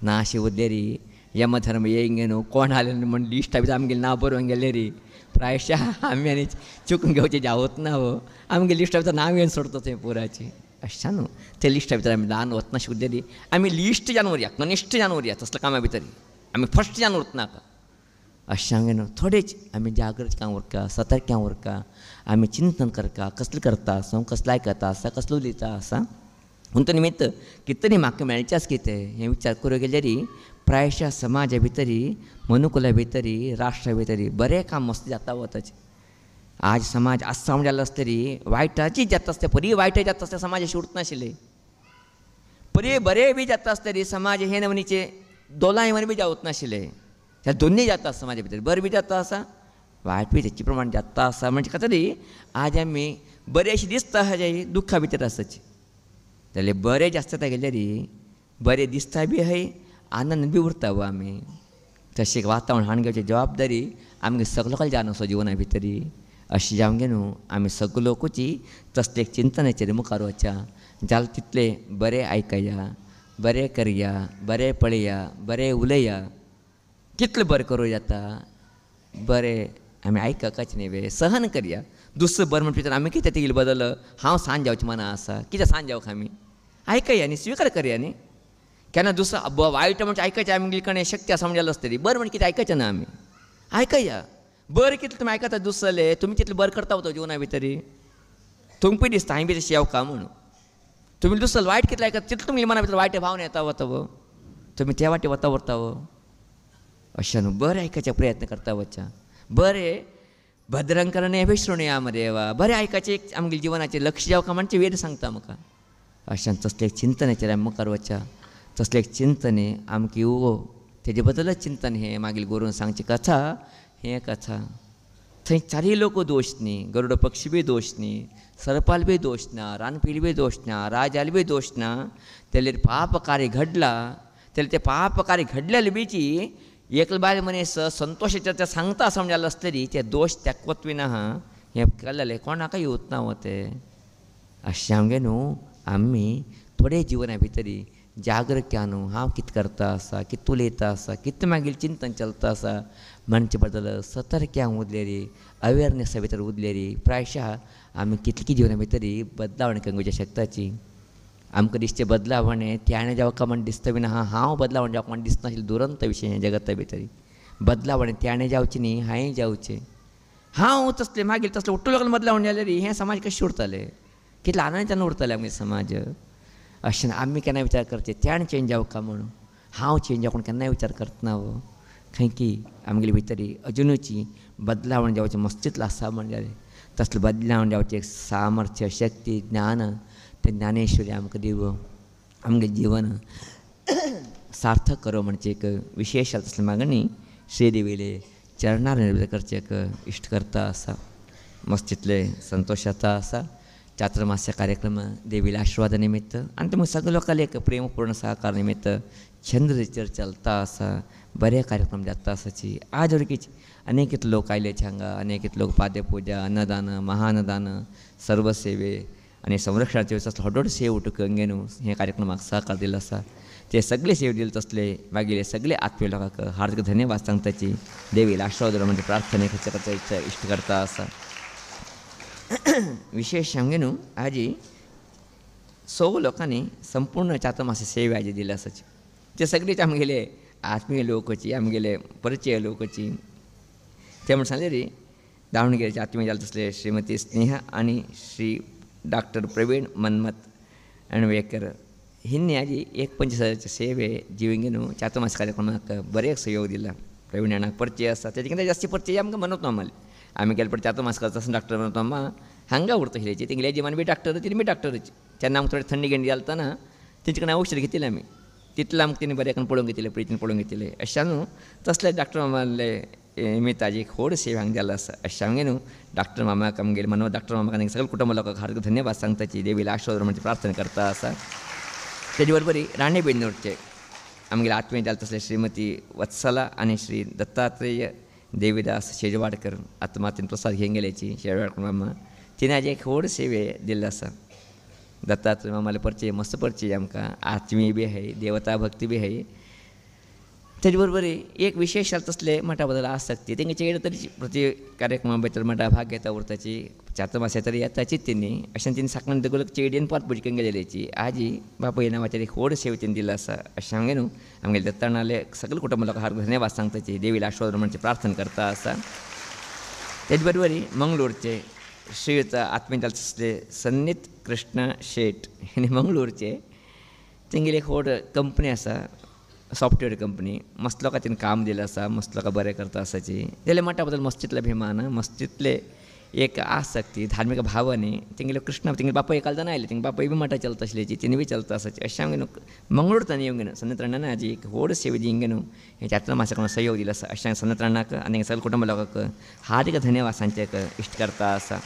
ना अशें उरलें यमधर्म येयंक न्हू कोण आले म्हण लिस्टा भितर आमगेलें नांव बरोवन गेलें री प्रायशः आमी आनी चुकून घेवचें जावत ना आमगे लिस्टा भितर नांव येवन सोडता थंय पुराचें अशें न्हू ते लिस्टा भितर आमी ल्हान वतना अशें उरलेली आमी लिस्ट जावन उरया कनिश्ट जावन उरया तसल्या कामा भितर आमी फस्ट जावन उरनाका अशें सांगें न्हू थोडेच आमी जागृत जावन उरका सतर्क जावन उरका आमी चिंतन करता कसलें करता आसा कसलें आयकता आसा कसलो उलयता आसा पूण तो निमित्त कितें तरी म्हाका मेळचें आसा कितें हें विचार करूं गेल्यार प्रायशः समाजा भितर मनुकुला भितर राष्ट्रा भितर बरें काम मस्त जाता वताचें आज समाज आसाम जाल्लो आसता तरी वायटाची जाता आसता परी वायट जाता आसता समाज अशें उरता नाशिल्लें परी बरें बी जाता आसता तरी समाज हे नमनीचे दोलाय बी जावत नाशिल्लें ह्या दोनूय जाता समाजा भितर बरें बी जाता आसा वायट बी तेचे प्रमाण जाता आसा म्हणजे तरी आज आमी बरें अशें दिसता हाजे दुख्खा भितर आसाची जाल्यार बरें जास्त जाता गेल्यार बरें दिसता बी हय आनंद बी उरता आमी तशें वातावरण हाडून घेवची जबाबदारी आमगे सगळो जावन असो जिवना भितर अशें जावंक गे न्हू आमी सगळो लोकूची तसले चिंतनाचेर मुखार वचा जाल्यार तितलें बरें आयकया बरें करया बरें पळया बरें उलया कितलें बरें करूं जाता बरें आमी आयकपाचें न्ही वे सहन करया दुसरें बरें म्हणटा भितर आमी कितें तेगेले बदल हांव सांज जावचें मना आसा कितें सांज जावंक आमी आयकया न्ही स्विकार करया न्ही केन्ना दुसरो वायट म्हणजे आयकचें आमगे कडेन शक्ती आसा म्हणजे आसतली बरें म्हणजे कितें आयकचें ना आमी आयकया बरें कितलें तुमी आयकता दुसरें तुमी तितलें बरें करता वता जिवना भितर तुमकां दिसता हांवें बी तशें येवका म्हणून तुमी दुसरें वायट कितलें आयकता तितलें तुमगे मना भितर वायट भावना येता वता तुमी त्या वाटे वता उरता अशें न्हू बरें आयकचे प्रयत्न करता वचा बरें भद्रंकरणे विश्रुण्या देवा बरें आयकचें आमगे जिवनाचें लक्ष जावका म्हणजे वेद सांगता म्हाका अशें तसलें चिंतनाचेर आमी मुखार वचा तसलें एक चिंतन हें आमकां उगो तेजे बद्दलच चिंतन हें मागीर गोरून सांगची कथा हें कथा थंय चारय लोक दोश न्ही गरुड पक्षी बी दोश न्ही सर्पाल बी दोश ना रानपील बी दोश ना राजाल बी दोश ना तेलेर पाप कार्य घडला तेले ते पाप कार्य घडलेले बीची एकल बायल मनीस संतोशाच्या त्या सांगता समजायला असलेली ते दोश तेकवत बीन आहा हें केल्लें कोणाकय येवत ना ते अशें आमगे न्हू आमी थोडे जिवना भितरी जागृत्या न्हू हांव कितें करता आसा कितें उलयता आसा कितें मागीर चिंतन चलता आसा मनचे बद्दल सतर्क्यां उरलेली अवेरनेसा भितर उरलेली प्रायशः आमी कितली जिवना भितरी बदलावण करपाची शकताची आमकां दिसचें बदलावणें त्याणें जावका म्हण दिसता बीन आहा हांव बदलावण जावका म्हण दिसनाशिल्लें दुरंत विशय हें जगता भितरी बदलावणें त्याणें जावचें न्ही हांवें जावचें हांव तसलें मागीर तसलें उट्टो लोकांक बदलावण जाल्यार हें समाज कशें उरतलें कितलें आनंदान उरतलें आमगे समाज अशें आमी केन्ना विचार करचे त्याणें चेंज जावका म्हणून हांव चेंज जावूं केन्नाय विचार करतना खंय की आमगेले भितरी अजुनूची बदलावण जावचें मस्तितलें आसा म्हणजे तसलें बदलावण जावचें सामर्थ्य शक्ती ज्ञान तें ज्ञानेश्वरी आमकां दिव आमगे जिवन सार्थक करो म्हणचे एक विशेश तसलें मागणी श्रीदेवीले चरणार करचे एक इश्ट करता आसा मस्तितलें संतोश जाता आसा चातुर्मास्य कार्यक्रम देवीला आशिर्वादा निमित्त आनी ते सगळे लोकांले एक प्रेमपूर्ण सहकार निमित्त चंद्रचर चलता आसा बरे कार्यक्रम जाता आसाची आज वरकीच अनेकीत लोक आयलेचे हांगा अनेकीत लोक पाद्यपुजा अन्नदान महाअन्नदान सर्वसेवे आनी संरक्षणाचे व्हड सेव उठूक न्हू हे कार्यक्रमाक सहकार दिलो आसा ते सगळे सेव दिले तसले मागीर सगळे आत्मीय लोकांक हार्दिक धन्यवाद सांगताची देवीला आशिर्वाद म्हणजे प्रार्थने करता इश्ट करता आसा विशेष आमगे न्हू आजी सगळे लोकांनी संपूर्ण चातुर्मास्य सेवे आजी दिल्या आसाची ते सगळेच आमगेले आत्मीय लोकची आमगेले परिचय लोकची ते म्हण सांगले रे दावणगेरेचे आत्मीय जाले तसले श्रीमती स्नेहा आनी श्री डॉक्टर प्रवीण मन्मथ अणवेकर हिंनी आजी 1.25 सेवे जिविंगे न्हू चातुर्मास्य कार्यक्रमाक बरें सहयोग दिला प्रवीण अण्णाक परिचय आसा तेजे कितें जास्ती परिचय आमकां म्हणत ना आमी गेले पडे चातुर्मास्य करता आसतना डॉक्टर म्हणतो अम्मा हांगा उरता हिलेची तेंगेले जिमान बी डॉक्टर तिने बी डॉक्टरची तेन्ना आमकां थोडी थंडी गेंडी जालतना तेंचे कडेन औषध घेतिलें आमी तितलें आमकां तिणें बरें करून पळोवंक घेतिलें प्रितीन पळोवंक घेतिलें अशें न्हू तसले डॉक्टर मामाले निमित्ताची एक व्हड सेवा हांगा जाल्लो आसा अशें आमगे न्हू डॉक्टर मामाक आमगेले मनोहर डॉक्टर मामाक आनी सगळे कुटुंब लोकांक हार्दिक धन्यवाद सांगताची देवीला आशिर्वाद म्हणजे प्रार्थना करता आसा तेजे बरोबरी राणे बेंदूरचे आमगेले आत्मीय जाले तसले श्रीमती वत्सला आनी श्री दत्तात्रेय देवीदास शेजवाडकर आत्मातीन प्रसाद घेवन गेल्याची शेजवाडकर मामा तिने आज एक व्हड सेवे दिल्लो आसा दत्तात्रेय मामाले परिचय मस्त परिचय आमकां आत्मीय बी आहाय देवता भक्ती बी आहाय तेजे बरोबरी एक विशेश तसले मठा बद्दल आसक्ती तेंगे चेडे तरी प्रति कार्यक्रमा भितर मठा भाग घेता उरताची चातुर्मास्य तरी येताचीच तिनी अशें तिने साकण देखून चेडीन पात पुजी करून गेलेची आजी बापाय नांवाचेर एक व्हड सेवा तिने दिल्लो आसा अशें आमगे न्हू आमगेले दत्ताणाले सगळे कुटुंब लोकांक हार्दिक धन्यवाद सांगताची देवीला आशिर्वाद म्हणजे प्रार्थना करता आसा तेजे बरोबरी मंगळूरचे श्रीयुत आत्मीय जाले तसले सन्नीत कृष्ण शेट आनी मंगळूरचे तेंगेली एक व्हड कंपनी आसा सॉफ्टवेअर कंपनी मस्त लोकां तिने काम दिलें आसा मस्त लोकां बरें करता आसाची जाल्यार मठा बद्दल मस्तितले अभिमान मस्तितले एक आसक्ती धार्मीक भावने तेंगेले कृष्ण तेंगे बापाय काल आयले तेंगे बापाय बी मठा चलता आसलेची तिने बी चलता आसाची अशें आमगे न्हू मंगळूर तांणी येवंक न्हू सन्नतराणान हाजी एक व्हड सेवा दिवंक न्हू हे चातुर्मास्याक सहयोग दिलो आसा अशें सन्नतराणाक आनी सगळे कुटुंब लोकांक हार्दिक धन्यवाद सांगचे इश्ट करता आसा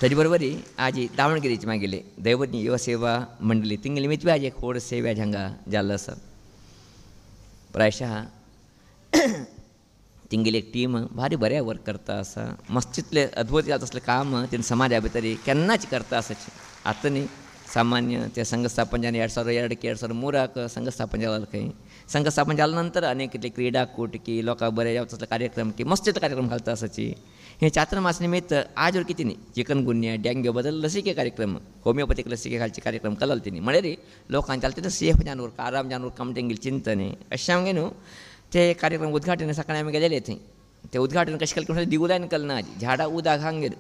तेजे बरोबरी आजी दावणगिरीचे मागेले दैवज्ञ युवा सेवा मंडळी तेंगेले निमित्त बी आज एक व्हड सेवा हांगा जाल्लो आसा प्रायशः तेंगेली एक टीम भारी बरें वर्क करता आसा मस्तितले अद्भुत जाता तसलें काम तेणे समाजा भितर केन्नाच करता आसाचे आतां न्ही सामान्य ते संघ स्थापन जावन 2002 संघ स्थापन जालो खंय संघ स्थापन जाले नंतर अनेक कितले क्रीडाकूट की लोकांक बरें जावं तसले कार्यक्रम की मस्त कार्यक्रम घालता आसाची हे चातुर्मास निमित्त आज वर कितें न्ही चिकनगुन्या डेंग्यू बद्दल लसिके कार्यक्रम होमिओपॅथीक लसिके घालचे कार्यक्रम केलो तिणी म्हळ्यार लोकांचे जालें तितून सेफ जावन उरका आराम जावन उरका म्हणटा तेंगेली चिंतन अशें आमगे न्हू ते कार्यक्रम उद्घाटन सकाळीं आमी गेलेले थंय ते उद्घाटन कशें केलें दिवलायन केलें ना झाडां उदक हांगेर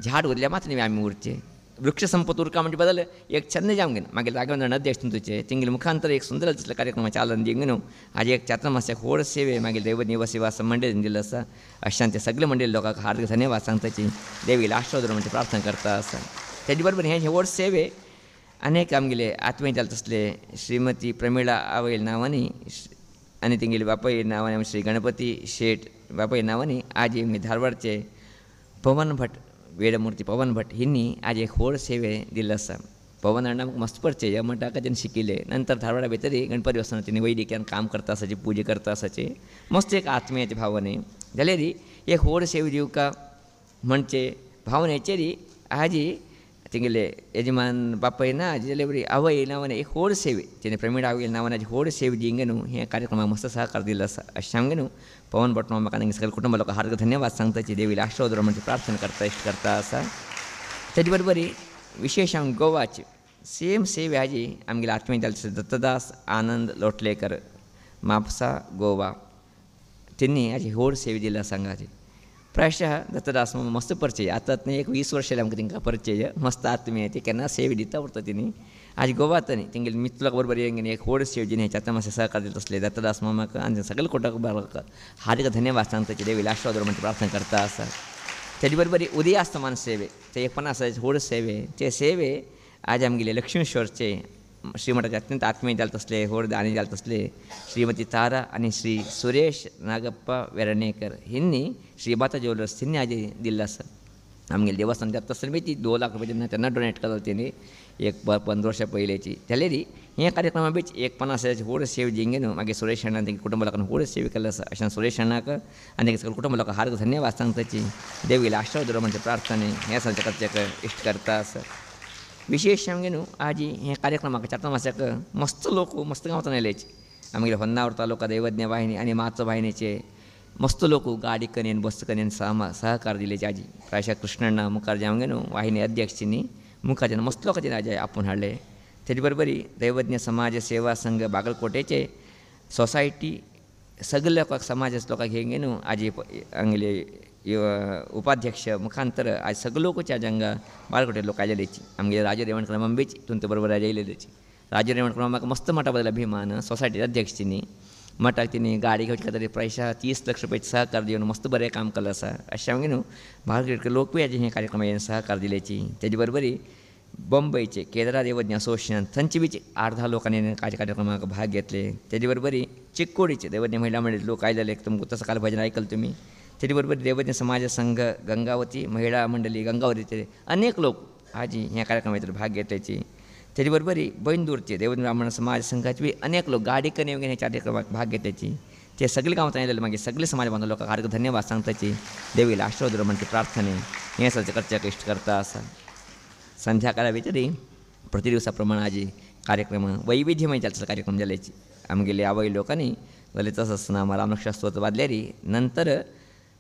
झाड उरल्या मात न्ही आमी उरचे वृक्ष संपत उरका म्हणजे बदल एक छंद जावंक ना मागीर राघवेंद्र नदेश तुमचे तेंगेले मुखांतर एक सुंदर तसले कार्यक्रम चालन दिवंक न्हू आज एक चातुर्मास्याक व्हड सेवे मागीर दैवज्ञ युवा सेवा मंडळीन दिल्लो आसा अशें ते सगळे मंडळी लोकांक हार्दिक धन्यवाद सांगताची देवीला आशिर्वाद म्हणजे प्रार्थना करता आसा तेजे बरोबर हे व्हड सेवे अनेक आमगेले आत्मीय जाले तसले श्रीमती प्रमिळा आवयल नावानी आणि तेंगेले बापाय नावाने श्री गणपती शेठ बापाय नावानी आज मी धारवाडचे पवन भट वेडमूर्ती पवन भट हिंनी आज एक व्हड सेवे दिल्लो आसा. पवन अण्णा म्हाका मस्त परिचय ह्या म्हणटा जेन्ना शिकिले नंतर धारवाडा भितरी गणपती वचना तेणी वैदिक्यान काम करता आसाचे पुजे करता आसाचे मस्त एक आत्मीयते भावने जाल्यार एक व्हड सेवे दिवका म्हणचे भावनेचेर आज तेंगेले यजमान बापाय ना जाल्यार बरी आवय नावाने एक व्हड सेवे तेणे प्रमीण आवय नावाने व्हड सेवे दिंगे न्हू हे कार्यक्रमाक मस्त सहकार दिल्लो आसा अशें सांगे न्हू. पवन भट म्हाका आनी सगळे कुटुंबा लोकांक हार्दिक धन्यवाद सांगताची देवीला आशिर्वाद म्हणजे प्रार्थना करता इश्ट करता आसा. तेजे बरोबरी विशेष हांव गोवाचे सेम सेवे हाजी आमगेले आत्मीय जाले दत्तदास आनंद लोटलेकर म्हापसा गोवा त्यांनी हाजी व्हड सेवे दिल्लो आसा हांगाची. प्रायशः दत्तदास मस्त परिचय आतां न्ही एक 20 वर्सां आमकां तांकां परिचय मस्त आत्मीय ती केन्ना सेवे दिता उरता तेणी आज गोवात न्ही तेंगेले मित्राक बरोबर एक व्हड सेवे दिवन हेच्या आतां मातशें सहकार दिता तसले दत्तदास मामाक आनी सगळे कुटुंबाक हार्दिक धन्यवाद सांगताचे देवीला आशिर्वाद म्हणजे प्रार्थना करता आसा. तेजे बरोबर उदयास्तमान सेवे ते 50 व्हड सेवे ते सेवे आज आमगेले लक्ष्मीश्वरचे श्रीमठाचे अत्यंत आत्मीय जाले तसले व्हड दानी जाले तसले श्रीमती तारा आनी श्री सुरेश नागप्पा वेर्णेकर हिंनी श्रीमाता ज्वेलर्स हिंनी आज दिल्लो आसा. आमगेले देवस्थान जाता तसले बी ती 2 लाख रुपया जेन्ना तेन्ना डोनेट केलो तेणी एक 15 वर्सां पयलींची जाल्यार हे कार्यक्रमा बीच एक 50 व्हड सेवे दिंगे न्हू मागीर सुरेश अण्णा तेंगे कुटुंबा लोकांक व्हड सेवे केल्लो आसा अशें सुरेश अण्णाक आनी तेंगे सगळे कुटुंबा लोकांक हार्दिक धन्यवाद सांगताची देवीला आशिर्वाद म्हणजे प्रार्थने हे सद्याक इश्ट करता आसा. विशेष आमगे न्हू आज हे कार्यक्रमाक चार मासाक मस्त लोक मस्त गांवांतून आयलेचे आमगेले होन्नावर तालुका दैवज्ञ वाहिनी आनी माचो वाहिनीचे मस्त लोक गाडी कनेन बस कनेन सहकार दिलेचे आजी प्रायशः कृष्णण्णा मुखार्जी आमगे न्हू वाहिनी अध्यक्षनी मुखार्जी मस्त लोकांचे आज आपूण हाडले. तेजे बरोबरी दैवज्ञ समाज सेवा संघ बागलकोटेचे सोसायटी सगळे लोकांक समाज लोकांक हे न्हू आज आमगेले उपाध्यक्ष मुखांतर आज सगळे लोक आज हांगा बाळकोटे लोक आयलेची आमगे राजू रेवणकर मंबीची तुमचे बरोबर आज आयलेची राजू रेवणकर म्हाका मस्त मठा बदल अभिमान सोसायटी अध्यक्षनी मठाक तिणी गाडी घेवचे खातीर प्रायशः 30 लाख रुपयाचे सहकार दिवन मस्त बरें काम केलें आसा अशें आमगे न्हू बाळकोटे लोकूय आज हे कार्यक्रमाक सहकार दिलेची. तेजे बरोबरी बंबईचे केदारा देवज्ञ असोसिएशन थंयचे बीच 8-10 लोकांनी कार्यक्रमाक भाग घेतले. तेजे बरोबरी चिक्कोडीचे दैवज्ञ महिला मंडळ लोक आयलेले तुमकां तसं काल भजन आयकलं तुमी. तेजे बरोबर दैवज्ञ समाज संघ गंगावती महिला मंडळी गंगावतीचे अनेक लोक आज ह्या कार्यक्रमात भाग घेतल्याची. तेजे बरोबरी बैंदूरचे दैवज्ञ ब्राह्मण समाज संघाचे बी अनेक लोक गाडी कने वगैरे ह्या कार्यक्रमात भाग घेतल्याची. ते सगळे गांवांत आयलेले मागीर सगळे समाज बांधव लोकांक हार्दिक धन्यवाद सांगताची देवीला आशिर्वाद म्हणजे प्रार्थने हे सगळें करच्याक इश्ट करता आसा. संध्याकाळा भितरी प्रति दिवसा प्रमाण आज कार्यक्रम वैविध्यमय जाल्लो कार्यक्रम जाल्याची आमगेले आवय लोकांनी ललित सहस्रनाम रामलक्ष्मण स्तोत्र वाजल्यारी नंतर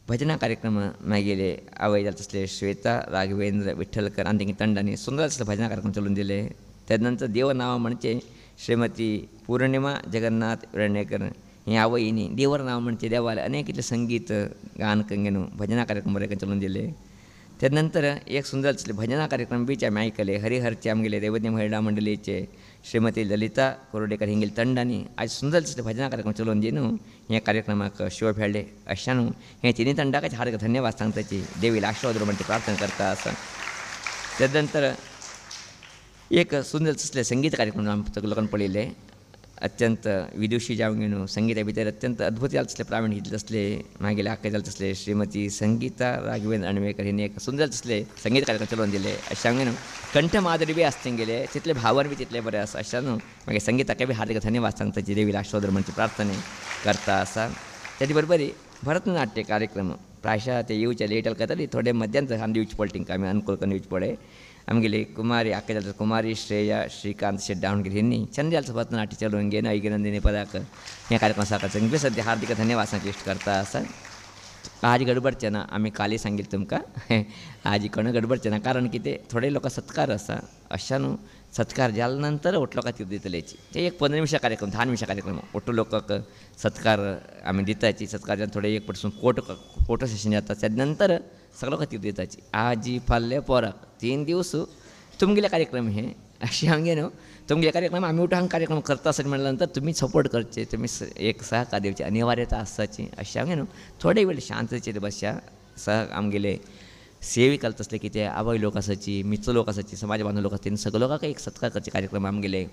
भजना कार्यक्रम मागेले आवय जाले तसले श्वेता राघवेंद्र विठ्ठलकर आनी तेंगे तंडांनी सुंदर असले भजना कार्यक्रम चलून दिले. त्यानंतर देव नांव म्हणजे श्रीमती पूर्णिमा जगन्नाथ वेर्णेकर हे आवयनी देवर नांव म्हणजे देवाले अनेक इतले संगीत गान कंगेनू भजना कार्यक्रम बरें चलून दिले. त्यानंतर एक सुंदर असले भजना कार्यक्रम बीच आमी आयकले हरिहरचे आमगेले दैवज्ञ महिला मंडळीचे श्रीमती ललिता कोरडेकर हिंगेले तंडांनी आज सुंदर असले भजना कार्यक्रम चलोवन दिनू हे कार्यक्रमाक शोभ हाडले अशा न्हू हे तिनी तंडाक हार्दिक धन्यवाद सांगताची देवीला आशिर्वाद म्हणजे प्रार्थना करता आसा. त्यानंतर एक सुंदर असले संगीत कार्यक्रम आमी लोकांनी पळयले अत्यंत विदुशी जावंक न्हू संगीता भितर अत्यंत अद्भुत जाले तसले प्रावीण घेतले तसले मागीर आख्खे जाले तसले श्रीमती संगीता राघवेंद्र अणवेकर हिने एक सुंदर तसले संगीत कार्यक्रम चलोवन दिले अशें सांगे न्हू कंठ माधुरी बी आसता गेले तितले भावर बी तितले बरें आसा अशें न्हू मागीर संगीताक बी हार्दिक धन्यवाद सांगताची देवीला आशिर्वाद म्हणजे प्रार्थने करता आसा. तेजे बरोबरी भरतनाट्य कार्यक्रम प्रायशः ते येवचे लेट करताली थोडे मध्यांतर आमी दिवचे पडले तांकां आमी अनुकूल करून दिवचे पडे. आमगेली कुमारी आख्खे जाता कुमारी श्रेया श्रीकांत शेट डावणगिरी हिंनी चंद जाल्लो भरतनाट्य चलोवन घेवन ऐगिनंदिनी पदाक हे कार्यक्रम साकार सगळे सद्या हार्दिक धन्यवाद सांगचे इश्ट करता आसा. आज गडबडचें ना आमी काली सांगिल्लें तुमकां आज कोण गडबडचें ना कारण कितें थोडे लोक सत्कार आसा अशा न्हू सत्कार जाले नंतर ओट लोकांक ती दितलेची ते एक 15 निमिषां कार्यक्रम 10 निमिषां कार्यक्रम ओट लोकांक सत्कार आमी दिताची सत्कार जावन थोडे एक पसून फोटो सेशन जाता त्या नंतर सगळ्या लोकांक ती दिताची आज फाल्यां पोराक 3 दीस तुमगेले कार्यक्रम हे अशें आमगे न्हू तुमगे कार्यक्रम आमी उठून कार्यक्रम करता आसत म्हणल्या नंतर तुमी सपोर्ट करचे तुमी एक सहकार दिवची अनिवार्यता आसाची अशें आमगे न्हू थोडे वेळ शांततेचेर बसया आमगेले सेवी करत असले की ते आवय लोक असायची मित्र लोक असायची समाज बांधव लोक असतील सगळं लोक एक सत्कार करचे कार्यक्रम आम गेले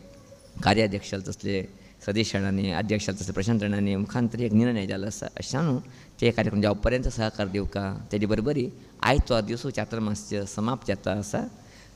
कार्याध्यक्ष असले सदस्यांनी अध्यक्ष असले प्रशांतराणी मुखांतरी एक निर्णय झाला असा अशा न्हू ते कार्यक्रम जावपर्यंत सहकार देऊ का तेजे बरोबरी आयतो दिवस चातुर्मास समाप्त जाता असा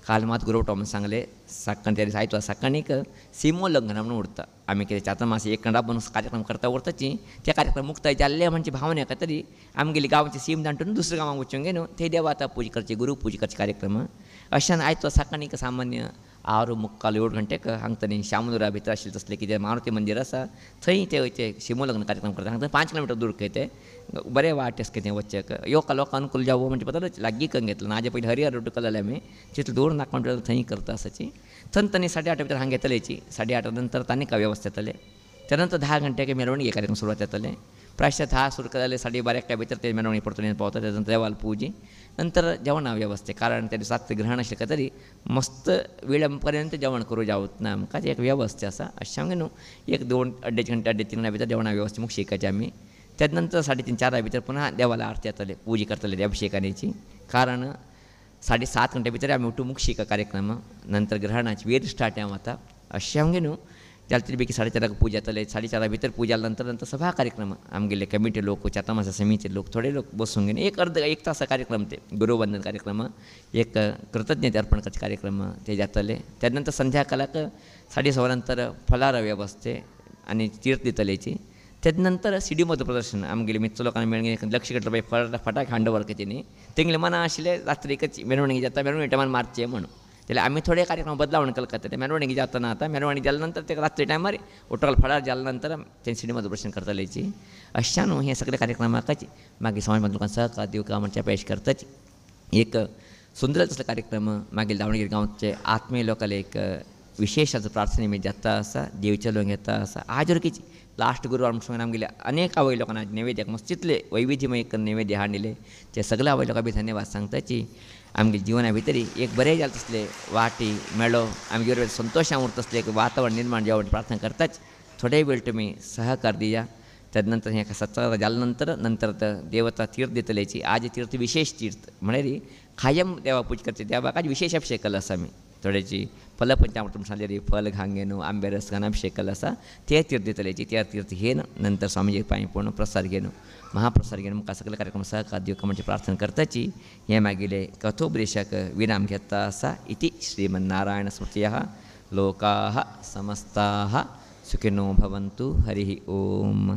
काल मात गुरव टॉमन सांगले साकण त्या दिवस आयतो साकणीक सीमोल्लंघन म्हणून उरता आम्ही कितें चातुर्मास एक राबून कार्यक्रम करता उरताची ते कार्यक्रम मुक्ताय जाल्ले म्हणजे भावना का तरी आमी गेली गांवाची सीम दांटून दुसऱ्या गांवांक वचूंक न्हू ते देवा आतां पूजा करचे गुरू पूजा करचे कार्यक्रम अशान आयतो साकणीक सामान्य 6:45 गंटेक हांगतनी शामनुरा भितर आशिल्लें तसलें कितें मारुती मंदिर आसा थंय ते शिमोलग्न कार्यक्रम करता हांगा 5 किलोमीटर दूर खंय ते बरें वाट आसा कितें वचचेक योका लोक अनुकूल जावं म्हणजे पता लागीं करून घेतलो नाजे पयलीं हरिहर रोड केलें आमी तितलें दूर नाका म्हणटा थंय करता आसाची तनी 8:30 भितर हांगा येतलेची 8:30 नंतर तांणी का वेवस्था येतले त्यानंतर 10 गंटेक मेरवणुकी कार्यक्रम सुरवात जातले प्रायश्य 10 सुरू केले 12:30 भितर ते मेरवणुकी परतून पावता त्यानंतर देवाल पूजी नंतर जेवणा वेवस्थे कारण त्या दिसात ग्रहण आशिल्लें का तरी मस्त वेळपर्यंत जेवण करूं जावत ना आमकां एक वेवस्था आसा अशें हांवें न्हू 1-2 घंटे 3 भितर जेवणा वेवस्थे मुख शिकायचे आमी त्यानंतर 3:30-4 भितर पुन्हा देवाला आरती येतले पूजा करतले अभिषेकाची कारण 7:30 गंटे भितर आमी उठून मुख शिका कार्यक्रम नंतर ग्रहणाची वेद स्टार्ट आता अशें हांवें न्हू जाल्यार तरी बेगी 4:30 पूजा जातले 4:30 भितर पूजा नंतर सभा कार्यक्रम आमगेले कमिटी लोक चातुर्मास समितीचे लोक थोडे लोक बसून घेवन एक तास कार्यक्रम ते गुरुवंदन कार्यक्रम एक कृतज्ञते अर्पण करचे कार्यक्रम ते जातले त्यानंतर संध्याकाळाक 6:15 नंतर फलार वेवस्थे आनी तीर्थ दितलेची त्यानंतर सिडी मधु प्रदर्शन आमगेले मित्र लोकांनी मेळून लक्ष घातलं फटाक हांडोवर तेणी तेंगेले मना आशिल्ले रात्री एकच मेरवणुकी जाता मेरवणुकी टायमार मारचे म्हणून जाल्यार आमी थोडे कार्यक्रम बदलावण केले करता ते मेरवणुकी जातना आतां मेरवणुकी जाल्या नंतर ते रात्री टायमार उठोल फडार जाल्या नंतर ते सिडी मधु प्रदर्शन करतलेची अशा न्हू हे सगळे कार्यक्रमाक मागीर समाज बांधव लोकांक सहकार दिवका म्हणजे पेश करताची एक सुंदर तसले कार्यक्रम मागीर दावणगेरे गांवचे आत्मीय लोकांले एक विशेष प्रार्थने मी जाता आसा देवचे लोक येता आसा आज वरकीची लास्ट गुरुवार म्हणून आमगेले अनेक आवय लोकांना नैवेद्याक मस्त तितले वैविध्यमय नैवेद्य हाडिल्ले ते सगळे आवय लोकांक बी धन्यवाद सांगताची आमगे जिवना भितर एक बरें जालें तसलें वाटी मेळो आमगे संतोशां उरता तसलें एक वातावरण निर्माण जावं प्रार्थना करताच थोडे वेळ तुमी सहकार दिया त्यानंतर हे सत्कार जाल्या नंतर देवता तीर्थ दितलेची आज तीर्थ विशेष तीर्थ म्हळ्यार कायम देवा पूजा करचे देवाक आज विशेष अभिषेक केला आसा आमी थोड्याची फलपंचामृत सांगले फल घांग घेवन आंबे रस घालून अभिषेक केला आसा ते तीर्थ दितलेची त्या तीर्थ घेवन नंतर स्वामीजी पांय पडून प्रसाद घेवन महाप्रसाद घेवन मुखार सगळे कार्यक्रम सहकार दिवका म्हणजे प्रार्थना करताची हे मागिले कथोपदेशाक विराम घेता आसा इति श्रीमन्नारायण स्मृतयः लोकाः समस्ताः सुखिनो भवन्तु हरिः ओम।